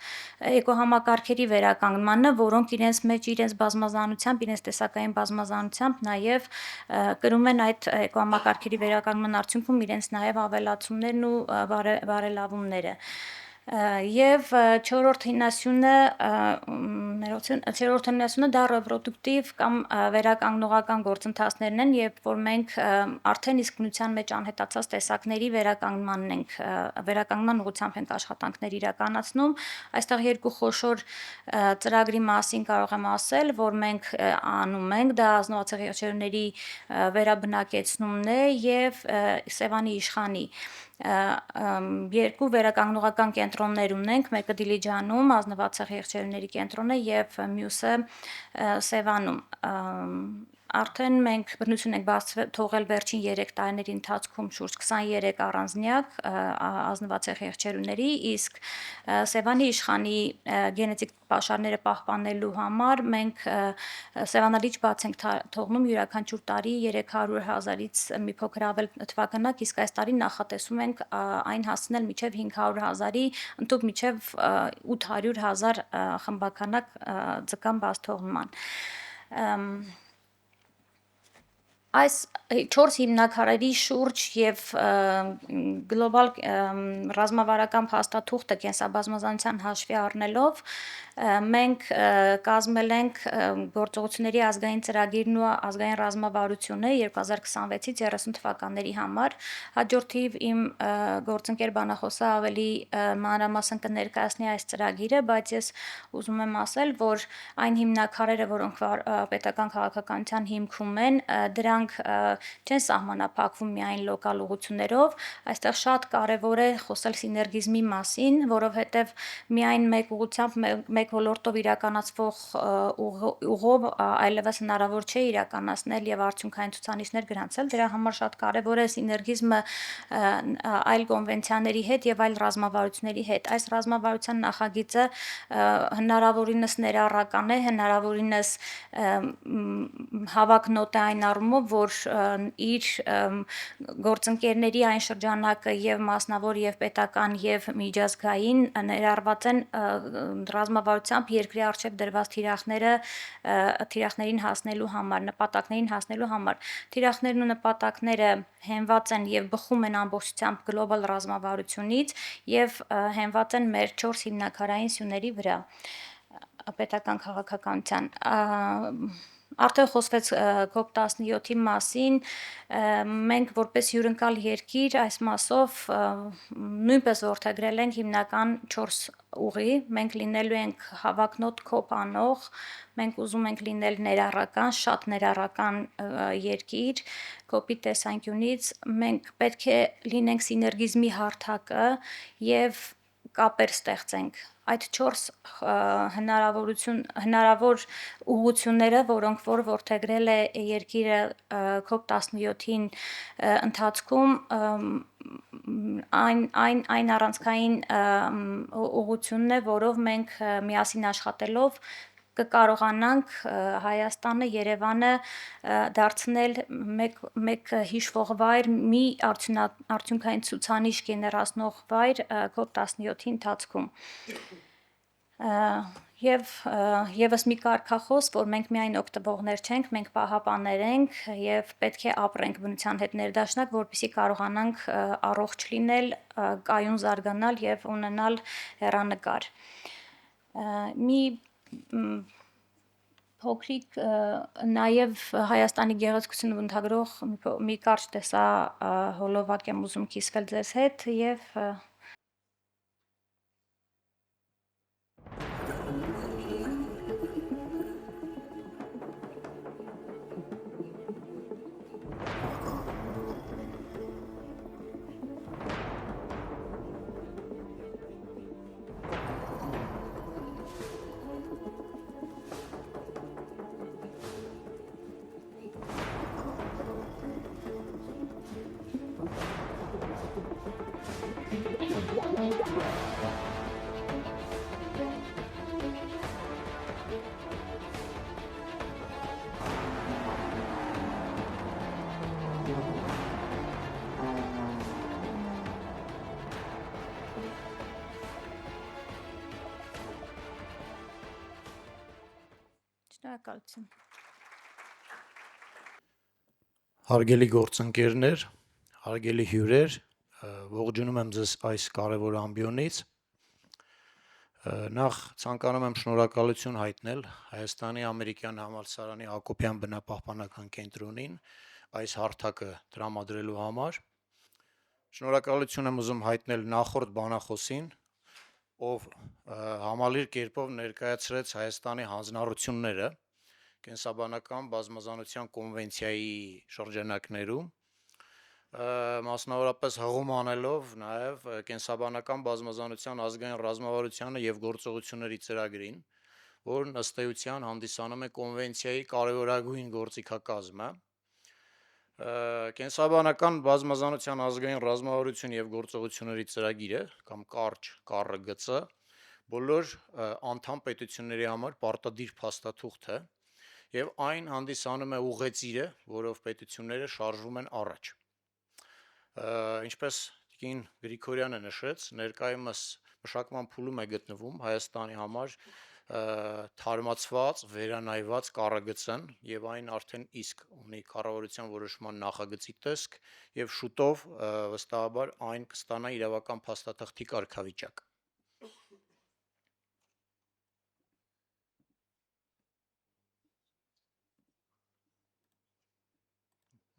էկոհամակարգերի վերականգնմանը, որոնք իրենց մեջ իրենց բազմազանությամբ, իրենց տեսակային բազմազանությամբ նաև կրում են այդ էկոհամակարգերի վերականգնման արդյունքում իրենց նաև ավելացումներն ու բարելավումները։ Եվ չորրորդ հիմնասյունը դա ռեպրոդուկտիվ կամ վերականգնողական գործընթացներն են, երբ որ մենք արդեն իսկ բնության մեջ անհետացած տեսակների վերականգնման ուղղությամբ ենք աշխատանքներ իրականացնում։ Այստեղ երկու խոշոր ծրագրի մասին կարող եմ ասել, որ մենք անում ենք, դա ազնվացեղեղչերների վերաբնակեցնումն է եւ Սևանի իշխանի երկու վերականգնողական կենտրոններ ունենք, մեկը Դիլիջանում, ազնվացեղ եղջերուների կենտրոնը եւ մյուսը Սևանում։ Արդեն մենք բնություն ենք թողել վերջին 3 տարիների ընթացքում շուրջ 23 առանձնյակ ազնվացեղ եղջերուների, իսկ Սևանի իշխանի գենետիկ պաշարները պահպանելու համար մենք Սևանալիճ բաց ենք թողնում յուրաքանչյուր տարի 300,000-ից մի փոքր ավել թվականակ, իսկ այս տարի նախատեսում ենք այն հասցնել մինչև 500,000-ի, ընդհանուր մինչև 800,000 խմբականակ ձկան բաց թողնման։ Այս 4 հիմնաքարերի շուրջ եւ գլոբալ ռազմավարական փաստաթուղթը կենսաբազմազանության հաշվի առնելով մենք կազմել ենք գործողությունների ազգային ծրագիրն ու ազգային ռազմավարությունը 2026-ից 30 թվականների համար։ Հաջորդիվ իմ գործընկեր բանախոսը ավելի մանրամասն կներկայացնի այս ծրագիրը, բայց ես ուզում եմ ասել, որ այն հիմնաքարերը, որոնք պետական քաղաքականության հիմքում են, դրանք դրանք չեն սահմանափակվում միայն լոկալ ուղղություններով, այստեղ շատ կարևոր է խոսել սիներգիզմի մասին, որովհետև միայն մեկ ուղղությամբ, մեկ ոլորտով իրականացվող ուղով այլևս հնարավոր չէ իրականացնել եւ արդյունքային ցուցանիշներ գրանցել, դրա համար շատ կարևոր է սիներգիզմը այլ կոնվենցիաների հետ եւ այլ ռազմավարությունների հետ։ Այս ռազմավարության նախագիծը հնարավորինս ներառական է, հնարավորինս հավակնոտ է այն առումով, որ իր գործընկերների այն շրջանակը եւ մասնավոր եւ պետական եւ միջազգային ներառված են ռազմավարությամբ երկրի առջև դրված թիրախներին հասնելու համար, նպատակներին հասնելու համար։ Թիրախներն ու նպատակները հենված են եւ բխում են ամբողջությամբ գլոբալ ռազմավարությունից եւ հենված են մեր 4 հիմնաքարային սյուների վրա պետական քաղաքականության արդեն խոսվեց COP17-ի մասին, մենք որպես հյուրընկալ երկիր այս մասով նույնպես որդեգրել ենք հիմնական 4 ուղի, մենք լինելու ենք հավակնոտ COP անող, մենք ուզում ենք լինել ներառական, շատ ներառական երկիր, COP-ի տեսանկյունից մենք պետք է լինենք սիներգիզմի հարթակը եւ կապեր ստեղծենք։ Այդ 4 հնարավոր ուղղությունները, որոնք որդեգրել է երկիրը COP17-ին ընթացքում, այն առանցքային ուղղությունն է, որով մենք միասին աշխատելով կկարողանանք Հայաստանը, Երևանը դարձնել մեկ հիշվող վայր, մի արդյունքային ցուցանիշ գեներացնող վայր COP17-ի ընթացքում։ Եվ եւս մի կարգախոս, որ մենք միայն օգտվողներ չենք, մենք պահապաններ ենք եւ պետք է ապրենք բնության հետ ներդաշնակ, որպեսզի կարողանանք առողջ լինել, կայուն զարգանալ եւ ունենալ հեռանկար։ Մի փոքրիկ նաեւ Հայաստանի գեղեցկությունը ընդհանրող մի կարճ տեսա հոլովակ եմ ուզում կիսվել ձեզ հետ եւ շնորհակալություն։ Հարգելի գործընկերներ, հարգելի հյուրեր, ողջունում եմ ձեզ այս կարևոր ամբիոնից։ Նախ ցանկանում եմ շնորհակալություն հայտնել Հայաստանի ամերիկյան համալսարանի Հակոբյան բնապահպանական կենտրոնին այս հարթակը տրամադրելու համար։ Շնորհակալություն եմ ուզում հայտնել նախորդ բանախոսին, ով համալիր կերպով ներկայացրեց Հայաստանի հանձնառությունները կենսաբանական բազմազանության կոնվենցիայի շրջանակներում, մասնավորապես հղում անելով նաև կենսաբանական բազմազանության ազգային ռազմավարությանը եւ գործողությունների ծրագրին, որն ըստ էության հանդիսանում է կոնվենցիայի կարևորագույն գործիքակազմը։ Կենսաբանական բազմազանության ազգային ռազմավարություն եւ գործողությունների ծրագիրը կամ կարճ ԿՌԳԾ բոլոր անդամ պետությունների համար պարտադիր փաստաթուղթ է եւ այն հանդիսանում է ուղեցիրը, որով պետությունները շարժվում են առաջ։ Ինչպես Տիկին Գրիգորյանը նշեց, ներկայումս մշակման փուլում է գտնվում Հայաստանի համար թարմացված, վերանայված ԿՌԳՑ-ն եւ այն արդեն իսկ ունի կառավարության որոշման նախագծի տեսք եւ շուտով վստահաբար այն կստանա իրավական փաստաթղթի կարգավիճակ։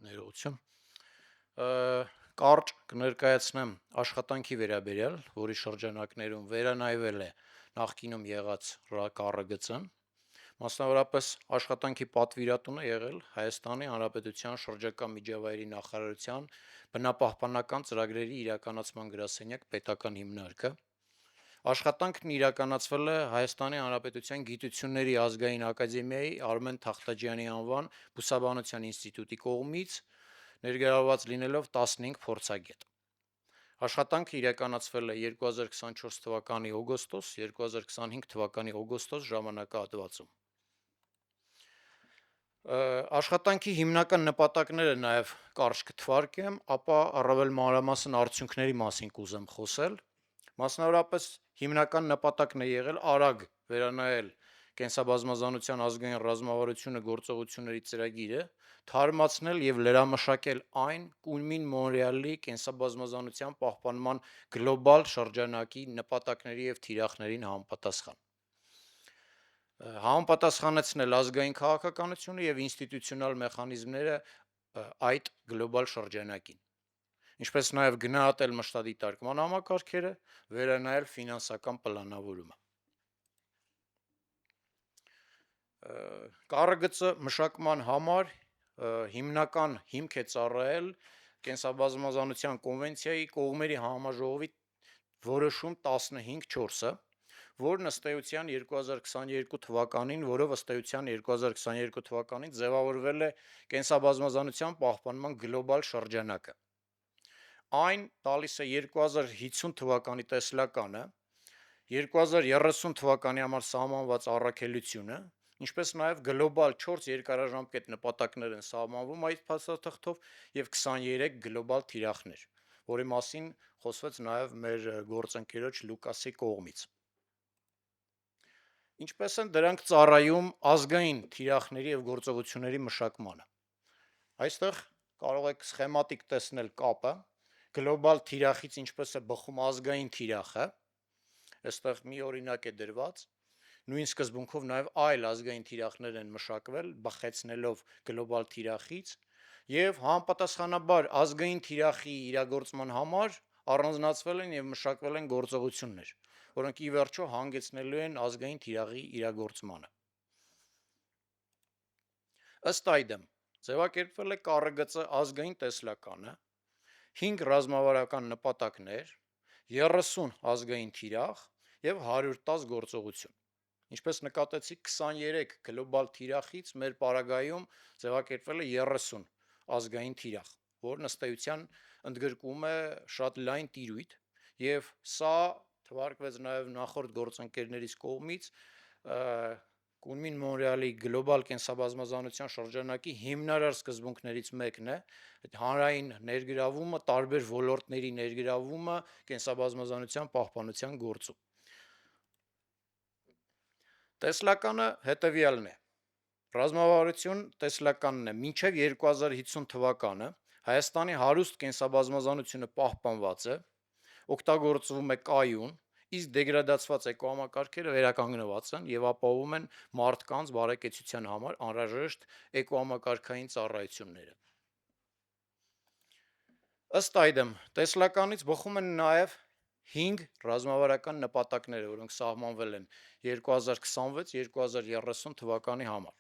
Ներողություն։ Կարճ կներկայացնեմ աշխատանքի վերաբերյալ, որի շրջանակներում վերանայվել է նախկինում եղած ԿՌԳՑ-ն, Մասնավորապես աշխատանքի պատվիրատուն է եղել Հայաստանի Հանրապետության շրջակա միջավայրի նախարարության բնապահպանական ծրագրերի իրականացման գրասենյակ պետական հիմնարկը։ Աշխատանքն իրականացվել է Հայաստանի Հանրապետության Գիտությունների ազգային ակադեմիայի Արմեն Թախտաջյանի անվան Բուսաբանության ինստիտուտի կողմից, ներգրավված լինելով 15 փորձագետ։ Աշխատանքը իրականացվել է 2024 թվականի օգոստոս, 2025 թվականի օգոստոս ժամանակահատվածում։ Աշխատանքի հիմնական նպատակները նաև կարճ կթվարկեմ, ապա առավել մանրամասն արդյունքների մասին կուզեմ խոսել։ Մասնավորապես հիմնական նպատակն է եղել արագ վերանայել կենսաբազմազանության ազգային ռազմավարությունը գործողությունների ծրագիրը, թարմացնել եւ լրամշակել այն Կունմին Մոնրեալի կենսաբազմազանության պահպանման գլոբալ շրջանակի նպատակների եւ թիրախներին համապատասխան։ Համապատասխանեցնել ազգային քաղաքականությունը եւ ինստիտուցիոնալ մեխանիզմները այդ գլոբալ շրջանակին, ինչպես նաև գնահատել մշտադիտարկման համակարգերը, վերանայել ֆինանսական պլանավորումը։ Կառույցը մշակման համար հիմնական հիմք է ծառայել կենսաբազմազանության կոնվենցիայի կողմերի համաժողովի որոշում 15-4-ը, որն ըստ էության 2022 թվականին, որով ըստ էության 2022 թվականին ձևավորվել է կենսաբազմազանության պահպանման գլոբալ շրջանակը։ Այն տալիս է 2050 թվականի տեսլականը, 2030 թվականի համար սահմանված առաքելությունը, ինչպես նաև գլոբալ 4 երկարաժամկետ նպատակներ են սահմանվում այդ փաստաթղթով եւ 23 գլոբալ թիրախներ, որի մասին խոսվեց նաև մեր գործընկերոջ Լուկասի կողմից։ Ինչպես են դրանք ծառայում ազգային թիրախների եւ գործողությունների մշակմանը։ Այստեղ կարող եք սխեմատիկ տեսնել կապը գլոբալ թիրախից ինչպես է բխում ազգային թիրախը, այստեղ մի օրինակ է դրված, նույն սկզբունքով նաև այլ ազգային թիրախներ են մշակվել, բխեցնելով գլոբալ թիրախից եւ համապատասխանաբար ազգային թիրախի իրագործման համար առանձնացվել են եւ մշակվել են գործողություններ, որոնք ի վերջո հանգեցնելու են ազգային թիրախի իրագործմանը։ Ըստ այդմ ձևակերպվել է կառույցը ազգային տեսլականը, 5 ռազմավարական նպատակներ, 30 ազգային թիրախ եւ 110 գործողություն։ Ինչպես նկատեցիք 23 գլոբալ թիրախից մեր պարագայում ձևակերպվել է 30 ազգային թիրախ, որն ըստ էության ընդգրկում է շատ լայն տիրույթ եւ սա թվարկվեց նաև նախորդ գործընկերներից կողմից Կունմին Մոնրեալի գլոբալ կենսաբազմազանության շրջանակի հիմնարար սկզբունքներից մեկն է հանրային ներգրավումը, տարբեր ոլորտների ներգրավումը կենսաբազմազանության պահպանության գործում։ Տեսլականը հետևյալն է։ Ռազմավարություն տեսլականն է մինչև 2050 թվականը Հայաստանի հարուստ կենսաբազմազանությունը պահպանված է, օգտագործվում է կայուն, իսկ դեգրադացված էկոհամակարգերը վերականգնված են եւ ապահովում են մարդկանց բարեկեցության համար անհրաժեշտ էկոհամակարգային ծառայությունները։ Ըստ այդմ, տեսլականից բխում են նաեւ 5 ռազմավարական նպատակներ, որոնք սահմանվել են 2026-2030 թվականի համար։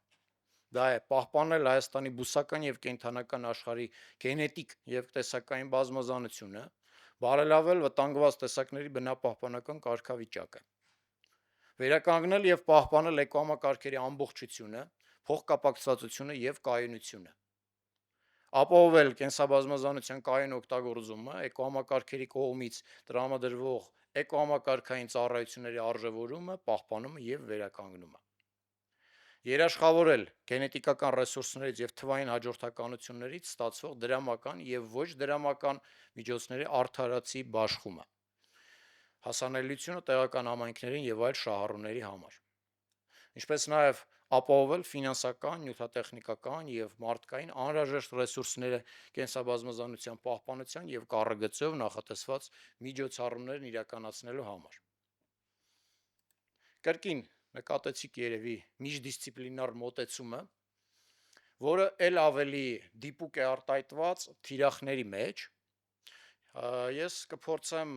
Դա է պահպանել Հայաստանի բուսական եւ կենդանական աշխարհի գենետիկ եւ տեսակային բազմազանությունը, բարելավել վտանգված տեսակների բնապահպանական կարգավիճակը, վերականգնել եւ պահպանել էկոհամակարգերի ամբողջությունը, փոխկապակցվածությունը եւ կայունությունը, ապահովել կենսաբազմազանության կայուն օգտագործումը, էկոհամակարգերի կողմից տրամադրվող էկոհամակարգային ծառայությունների արժևորումը, պահպանումը եւ վերականգնումը, երաշխավորել գենետիկական ռեսուրսներից եւ թվային հաջորդականություններից ստացվող դրամական եւ ոչ դրամական միջոցների արդարացի բաշխումը, հասանելիությունը տեղական համայնքներին եւ այլ շահառուների համար, ինչպես նաեւ ապահովել ֆինանսական, նյութատեխնիկական եւ մարդկային անհրաժեշտ ռեսուրսները կենսաբազմազանության պահպանության եւ կառույցով նախատեսված միջոցառումներն իրականացնելու համար։ Կրկին նկատեցիք երևի միջդիսցիպլինար մոտեցումը, որը ել ավելի դիպուկ է արտահայտված թիրախների մեջ։ Ես կփորձեմ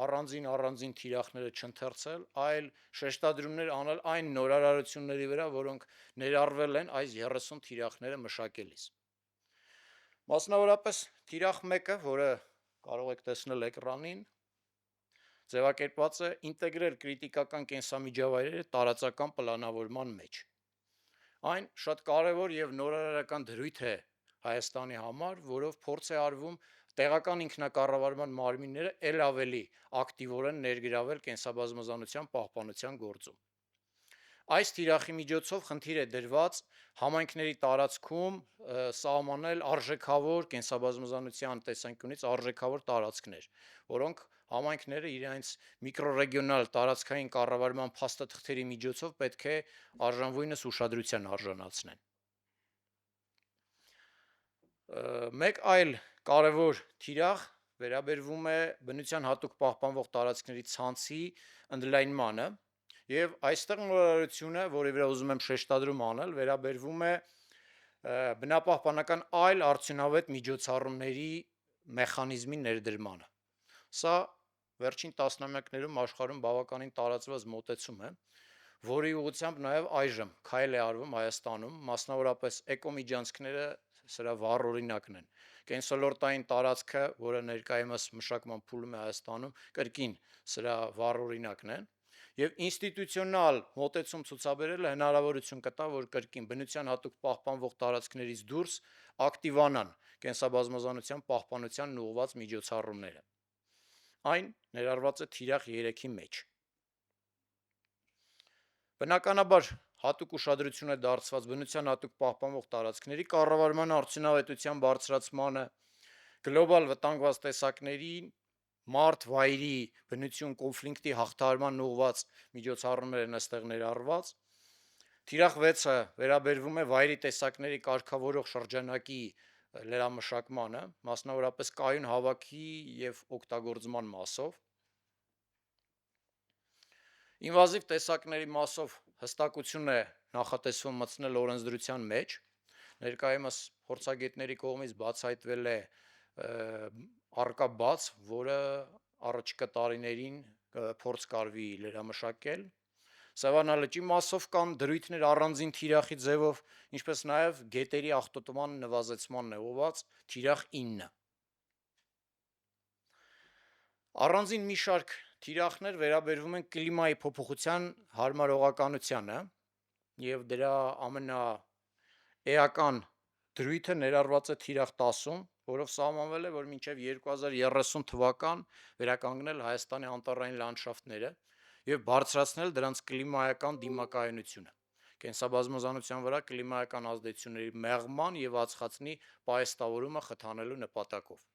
առանձին թիրախները չընթերցել, այլ շեշտադրումներ անել այն նորարարությունների վրա, որոնք ներառվել են այս 30 թիրախները մշակելիս։ Մասնավորապես թիրախ 1-ը, որը կարող եք տեսնել էկրանին, ձևակերպված է ինտեգրել կրիտիկական կենսամիջավայրերը տարածական պլանավորման մեջ։ Այն շատ կարևոր եւ նորարարական դրույթ է Հայաստանի համար, որով փորձ է արվում տեղական ինքնակառավարման մարմինները ել ավելի ակտիվորեն ներգրավել կենսաբազմազանության պահպանության գործում։ Այս թիրախի միջոցով խնդիր է դրված համայնքների տարածքում սահմանել արժեքավոր կենսաբազմազանության տեսանկյունից արժեքավոր տարածքներ, որոնք համայնքները իրենց միկրոռեգիոնալ տարածքային կառավարման փաստաթղթերի միջոցով պետք է արժանվույնս ուշադրության արժանացնեն։ Մեկ այլ կարևոր թիրախ վերաբերվում է բնության հատուկ պահպանվող տարածքների ցանցի ընդլայնմանը եւ այստեղ նորարարությունը, որի վրա ուզում եմ շեշտադրում անել, վերաբերվում է բնապահպանական այլ արդյունավետ միջոցառումների մեխանիզմի ներդրմանը։ Սա վերջին տասնամյակներում աշխարհում բավականին տարածված մոտեցում է, որի ուղղությամբ նաև այժմ քայլ է արվում Հայաստանում, մասնավորապես էկոմիջանցքները սրա վառ օրինակն են։ Կենսոլորտային տարածքը, որը ներկայումս մշակման փուլում է Հայաստանում, կրկին սրա վառ օրինակն է, եւ ինստիտուցիոնալ մոտեցում ցուցաբերելը հնարավորություն կտա, որ կրկին բնության հատուկ պահպանվող տարածքներից դուրս ակտիվանան կենսաբազմազանության պահպանությանն ուղղված միջոցառումները։ Այն ներառված է թիրախ 3-ի մեջ։ Բնականաբար հատուկ ուշադրություն է դարձված բնության հատուկ պահպանվող տարածքների կառավարման արդյունավետության բարձրացմանը, գլոբալ վտանգված տեսակների մարդ վայրի բնություն կոնֆլիկտի հաղթահարման ուղղված միջոցառումներ են այստեղ ներառված։ Թիրախ 6-ը վերաբերվում է վայրի տեսակների կարգավորող շրջանակի լրամշակմանը, մասնավորապես կայուն հավաքի եւ օգտագործման մասով։ Ինվազիվ տեսակների մասով հստակություն է նախատեսվում մտցնել օրենսդրության մեջ, ներկայումս փորձագետների կողմից բացահայտվել է առկա բաց, որը առաջիկա տարիներին փորձ կարվի լրամշակել։ Սևանալճի մասով կան դրույթներ առանձին թիրախի ձևով, ինչպես նաև գետերի աղտոտման նվազեցմանն է ուղղված թիրախ 9։ Առանձին մի շարք թիրախներ վերաբերվում են կլիմայի փոփոխության հարմարողականությանը եւ դրա ամենաէական դրույթը ներառված է թիրախ 10-ում, որով սահմանվել է, որ մինչև 2030 թվական վերականգնել Հայաստանի անտառային լանդշաֆտները եւ բարձրացնել դրանց կլիմայական դիմակայունությունը, կենսաբազմազանության վրա կլիմայական ազդեցությունների մեղման եւ ածխածնի պահեստավորումը խթանելու նպատակով։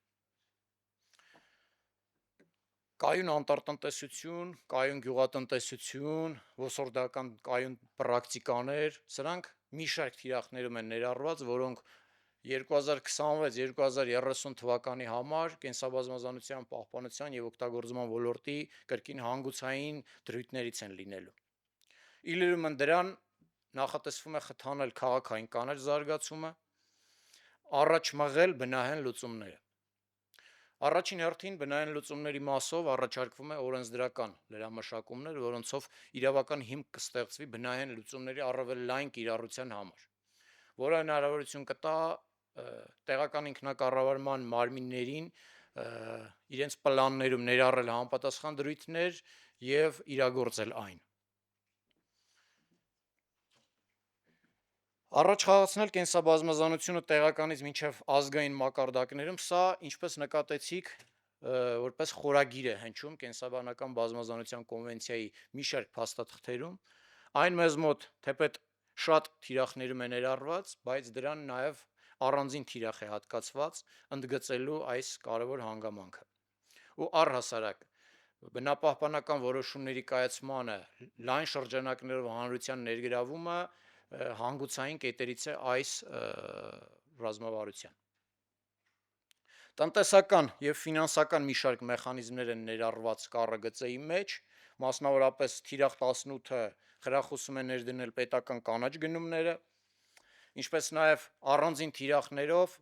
Կայուն անտառտնտեսություն, կայուն գյուղատնտեսություն, ոսորդական կայուն պրակտիկաներ, սրանք մի շարք թիրախներում են ներառված, որոնք 2026-2030 թվականի համար կենսաբազմազանության պահպանության եւ օգտագործման ոլորտի կրկին հանգուցային դրույթներից են լինելու։ Իլերում դրան նախատեսվում է խթանել քաղաքային կանաչ զարգացումը, առաջ մղել բնահեն լուծումները։ Առաջին հերթին բնային լուծումների մասով առաջարկվում է օրենսդրական լրամշակումներ, որոնցով իրավական հիմք կստեղծվի բնային լուծումների առավել լայն կիրառության համար, որը հնարավորություն կտա տեղական ինքնակառավարման մարմիններին իրենց պլաններում ներառել համապատասխան դրույթներ եւ իրագործել այն։ Առաջ խաղացնել կենսաբազմազանությունը տեղականից մինչև ազգային մակարդակներում, սա, ինչպես նկատեցիք, որպես խորագիր է հնչում կենսաբանական բազմազանության կոնվենցիայի մի շարք փաստաթղթերում, այն մեզ մոտ թեպետ շատ թիրախներում է ներառված, բայց դրան նաև առանձին թիրախ է հատկացված ընդգծելու այս կարևոր հանգամանքը։ Ու առհասարակ բնապահպանական որոշումների կայացմանը լայն շրջանակներով հանրության ներգրավումը հանգուցային կետերից է այս ռազմավարության։ Տնտեսական եւ ֆինանսական մի շարք մեխանիզմներ են ներառված ԿՌԳԾ-ի մեջ, մասնավորապես թիրախ 18-ը խրախուսում է ներդնել պետական կանաչ գնումները, ինչպես նաև առանձին թիրախներով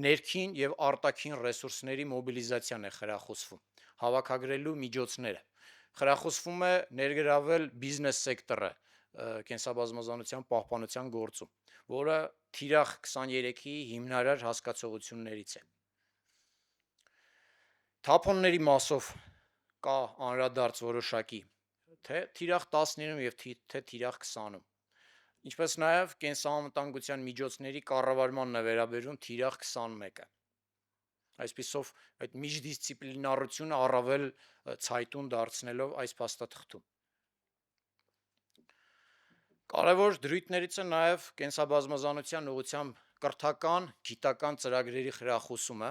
ներքին եւ արտաքին ռեսուրսների մոբիլիզացիան է խրախուսվում, հավաքագրելու միջոցները։ Խրախուսվում է ներգրավել բիզնես սեկտորը կենսաբազմազանության պահպանության գործում, որը թիրախ 23-ի հիմնարար հասկացողություններից է։ Թափոնների մասով կա անդրադարձ որոշակի, թե թիրախ 19-ում եւ թե թիրախ 20-ում։ Ինչպես նաև կենսանվտանգության միջոցների կառավարմանն է վերաբերում թիրախ 21-ը։ Այսպիսով այդ միջդիսցիպլինարությունը առավել ցայտուն դարձնելով այս փաստաթղթում։ Կարևոր դրույթներից է նաև կենսաբազմազանության ուղղությամբ կրթական, գիտական ծրագրերի խրախուսումը,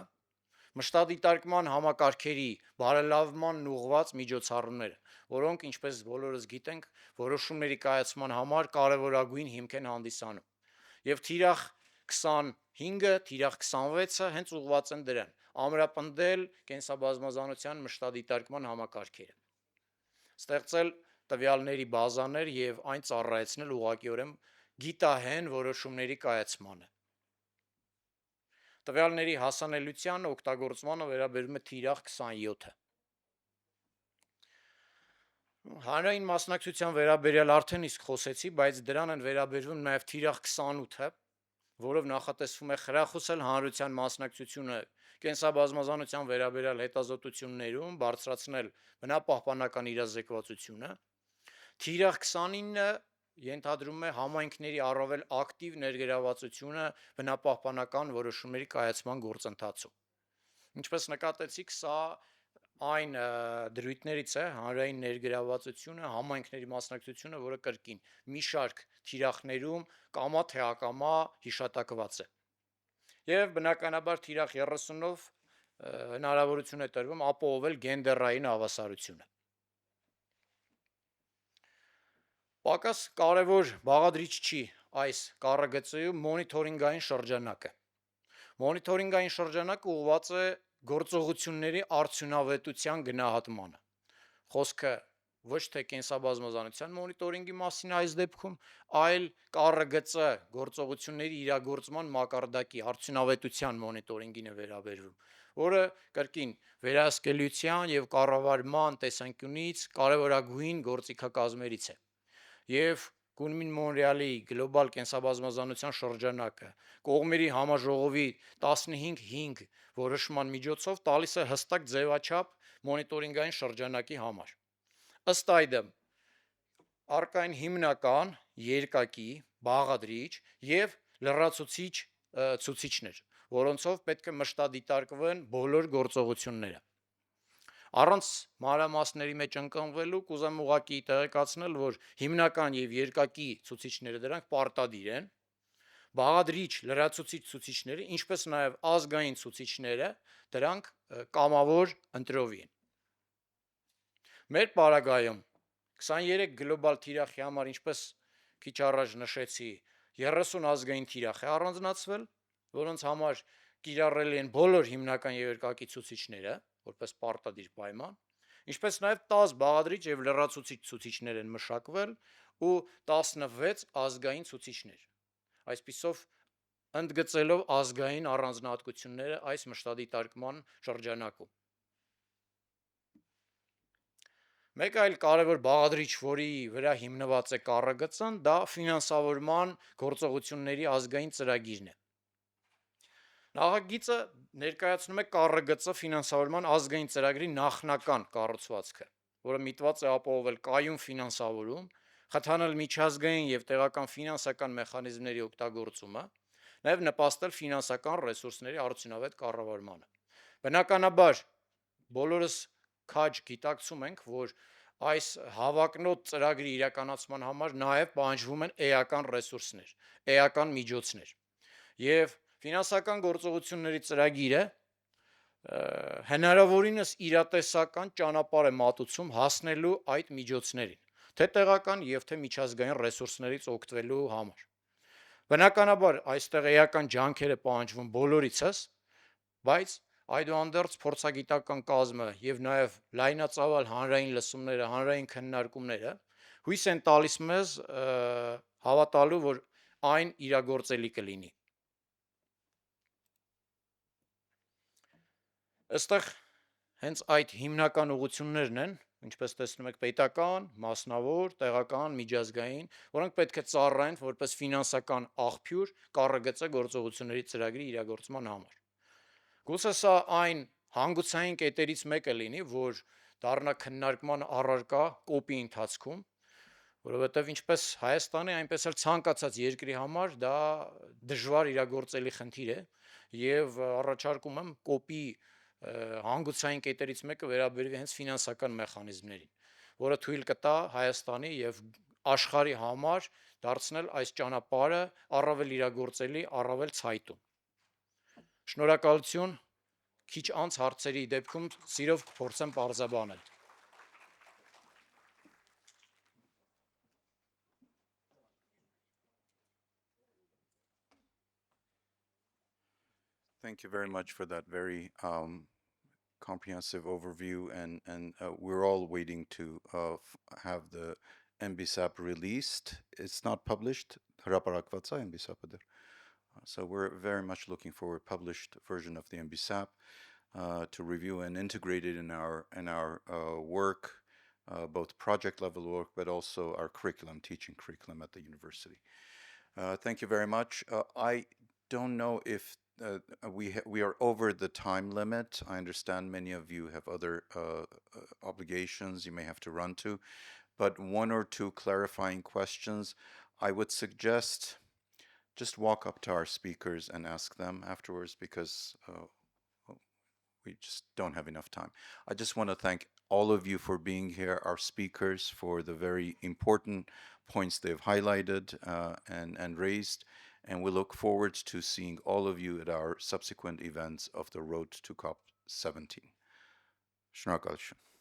մշտադիտարկման համակարգերի բարելավման ուղղված միջոցառումները, որոնք, ինչպես բոլորս գիտենք, որոշումների կայացման համար կարևորագույն հիմք են հանդիսանում։ Եվ թիրախ 25-ը, թիրախ 26-ը հենց ուղղված են դրան, ամրապնդել կենսաբազմազանության մշտադիտարկման համակարգերը, ստեղծել տվյալների բազաներ եւ այն ծառայեցնել ուղղակիորեն գիտահեն որոշումների կայացմանը։ Տվյալների հասանելիության օգտագործմանը վերաբերում է թիրախ 27-ը։ Հանրային մասնակցության վերաբերյալ արդեն իսկ խոսեցի, բայց դրան են վերաբերվում նաև թիրախ 28-ը, որով նախատեսվում է խրախուսել հանրության մասնակցությունը կենսաբազմազանության վերաբերյալ հետազոտություններում, բարձրացնել բնապահպանական իրազեկվածությունը։ Թիրախ 29-ը ենթադրում է համայնքների առավել ակտիվ ներգրավվածությունը բնապահպանական որոշումների կայացման գործընթացում։ Ինչպես նկատեցիք, սա այն դրույթներից է հանրային ներգրավվածությունը, համայնքների մասնակցությունը, որը կրկին մի շարք թիրախներում կամա թե ակամա հիշատակված է։ Եվ բնականաբար թիրախ 30-ով հնարավորություն է տրվում ապահովել գենդերային հավասարությունը։ Պակաս կարևոր բաղադրիչ չի այս կառագծում մոնիթորինգային շրջանակը։ Մոնիթորինգային շրջանակը ուղղված է գործողությունների արդյունավետության գնահատմանը։ Խոսքը ոչ թե կենսաբազմազանության մոնիթորինգի մասին այս դեպքում, այլ կառագծը գործողությունների իրագործման մակարդակի արդյունավետության մոնիթորինգին է վերաբերվում, որը կրկին վերահսկելիության եւ կառավարման տեսանկյունից կարևորագույն գործիքակազմերից է։ Եվ Կունմին Մոնրեալի գլոբալ կենսաբազմազանության շրջանակը կողմերի համաժողովի 15-5 որոշման միջոցով տալիս է հստակ ձևաչափ մոնիթորինգային շրջանակի համար։ Ըստ այդմ առկային հիմնական, երկակի, բաղադրիչ եւ լրացուցիչ ցուցիչներ, որոնցով պետք է մշտադիտարկվեն բոլոր գործողությունները։ Առանց մանրամասների մեջ ընկնվելու կուզեմ ուղղակի տեղեկացնել, որ հիմնական եւ երկակի ցուցիչները դրանք պարտադիր են, բաղադրիչ լրացուցիչ ցուցիչները, ինչպես նաեւ ազգային ցուցիչները, դրանք կամավոր ընտրովի են։ Մեր պարագայում 23 գլոբալ թիրախի համար, ինչպես քիչ առաջ նշեցի, 30 ազգային թիրախ է առանձնացվել, որոնց համար կիրառելի են բոլոր հիմնական եւ երկակի ցուցիչները, որպես պարտադիր պայման, ինչպես նաև 10 բաղադրիչ եւ լրացուցիչ ցուցիչներ են մշակվել ու 16 ազգային ցուցիչներ։ Այսպիսով ընդգծելով ազգային առանձնահատկությունները այս մշտադիտարկման շրջանակում։ Մեկ այլ կարևոր բաղադրիչ, որի վրա հիմնված է կառագծն, դա ֆինանսավորման գործողությունների ազգային ծրագիրն է։ Նախագիծը ներկայացնում է կառագծը ֆինանսավորման ազգային ծրագրի նախնական կառուցվածքը, որը միտված է ապահովել կայուն ֆինանսավորում, խթանել միջազգային եւ տեղական ֆինանսական մեխանիզմների օգտագործումը, նաեւ նպաստել ֆինանսական ռեսուրսների արդյունավետ կառավարմանը։ Բնականաբար բոլորս քաջ գիտակցում ենք, որ այս հավակնոտ ծրագրի իրականացման համար նաեւ պահանջվում են էական ռեսուրսներ, էական միջոցներ։ Եվ ֆինանսական գործողությունների ծրագիրը հնարավորինս իրատեսական ճանապարհ է մատուցում հասնելու այդ միջոցներին, թե տեղական եւ թե միջազգային ռեսուրսներից օգտվելու համար։ Բնականաբար այստեղ էական ջանքեր է պահանջվում բոլորիցս, բայց այդուհանդերձ փորձագիտական կազմը եւ նաեւ լայնածավալ հանրային լսումները, հանրային քննարկումները հույս են տալիս մեզ հավատալու, որ այն իրագործելի կլինի։ Այստեղ հենց այդ հիմնական ուղղություններն են, ինչպես տեսնում եք, պետական, մասնավոր, տեղական, միջազգային, որոնք պետք է ծառայեն որպես ֆինանսական աղբյուր կառույցը գործողությունների ծրագրի իրագործման համար։ Գուցե սա այն հանգուցային կետերից մեկը լինի, որ դառնա քննարկման առարկա կոպի ընթացքում, որովհետև ինչպես Հայաստանի, այնպես էլ ցանկացած երկրի համար դա դժվար իրագործելի խնդիր է եւ առաջարկում եմ կոպի հանգուցային կետերից մեկը վերաբերվի հենց ֆինանսական մեխանիզմներին, որը թույլ կտա Հայաստանի եւ աշխարհի համար դարձնել այս ճանապարհը առավել իրագործելի, առավել ցայտուն։ Շնորհակալություն, քիչ անց հարցերի դեպքում սիրով կփորձեմ բարձաբանել։ Thank you very much for that very comprehensive overview, and we're all waiting to have the MBSAP released. It's not published. հրապարակված է MBSAP-ը դեռ. So we're very much looking for a published version of the MBSAP to review and integrate it in our work, both project level work, but also our curriculum, teaching curriculum at the university. Thank you very much. I don't know if we are over the time limit. I understand many of you have other obligations you may have to run to, but one or two clarifying questions. I would suggest just walk up to our speakers and ask them afterwards, because we just don't have enough time. I just want to thank all of you for being here, our speakers, for the very important points they've highlighted and raised. And we look forward to seeing all of you at our subsequent events of the Road to COP17. Շնորհակալություն։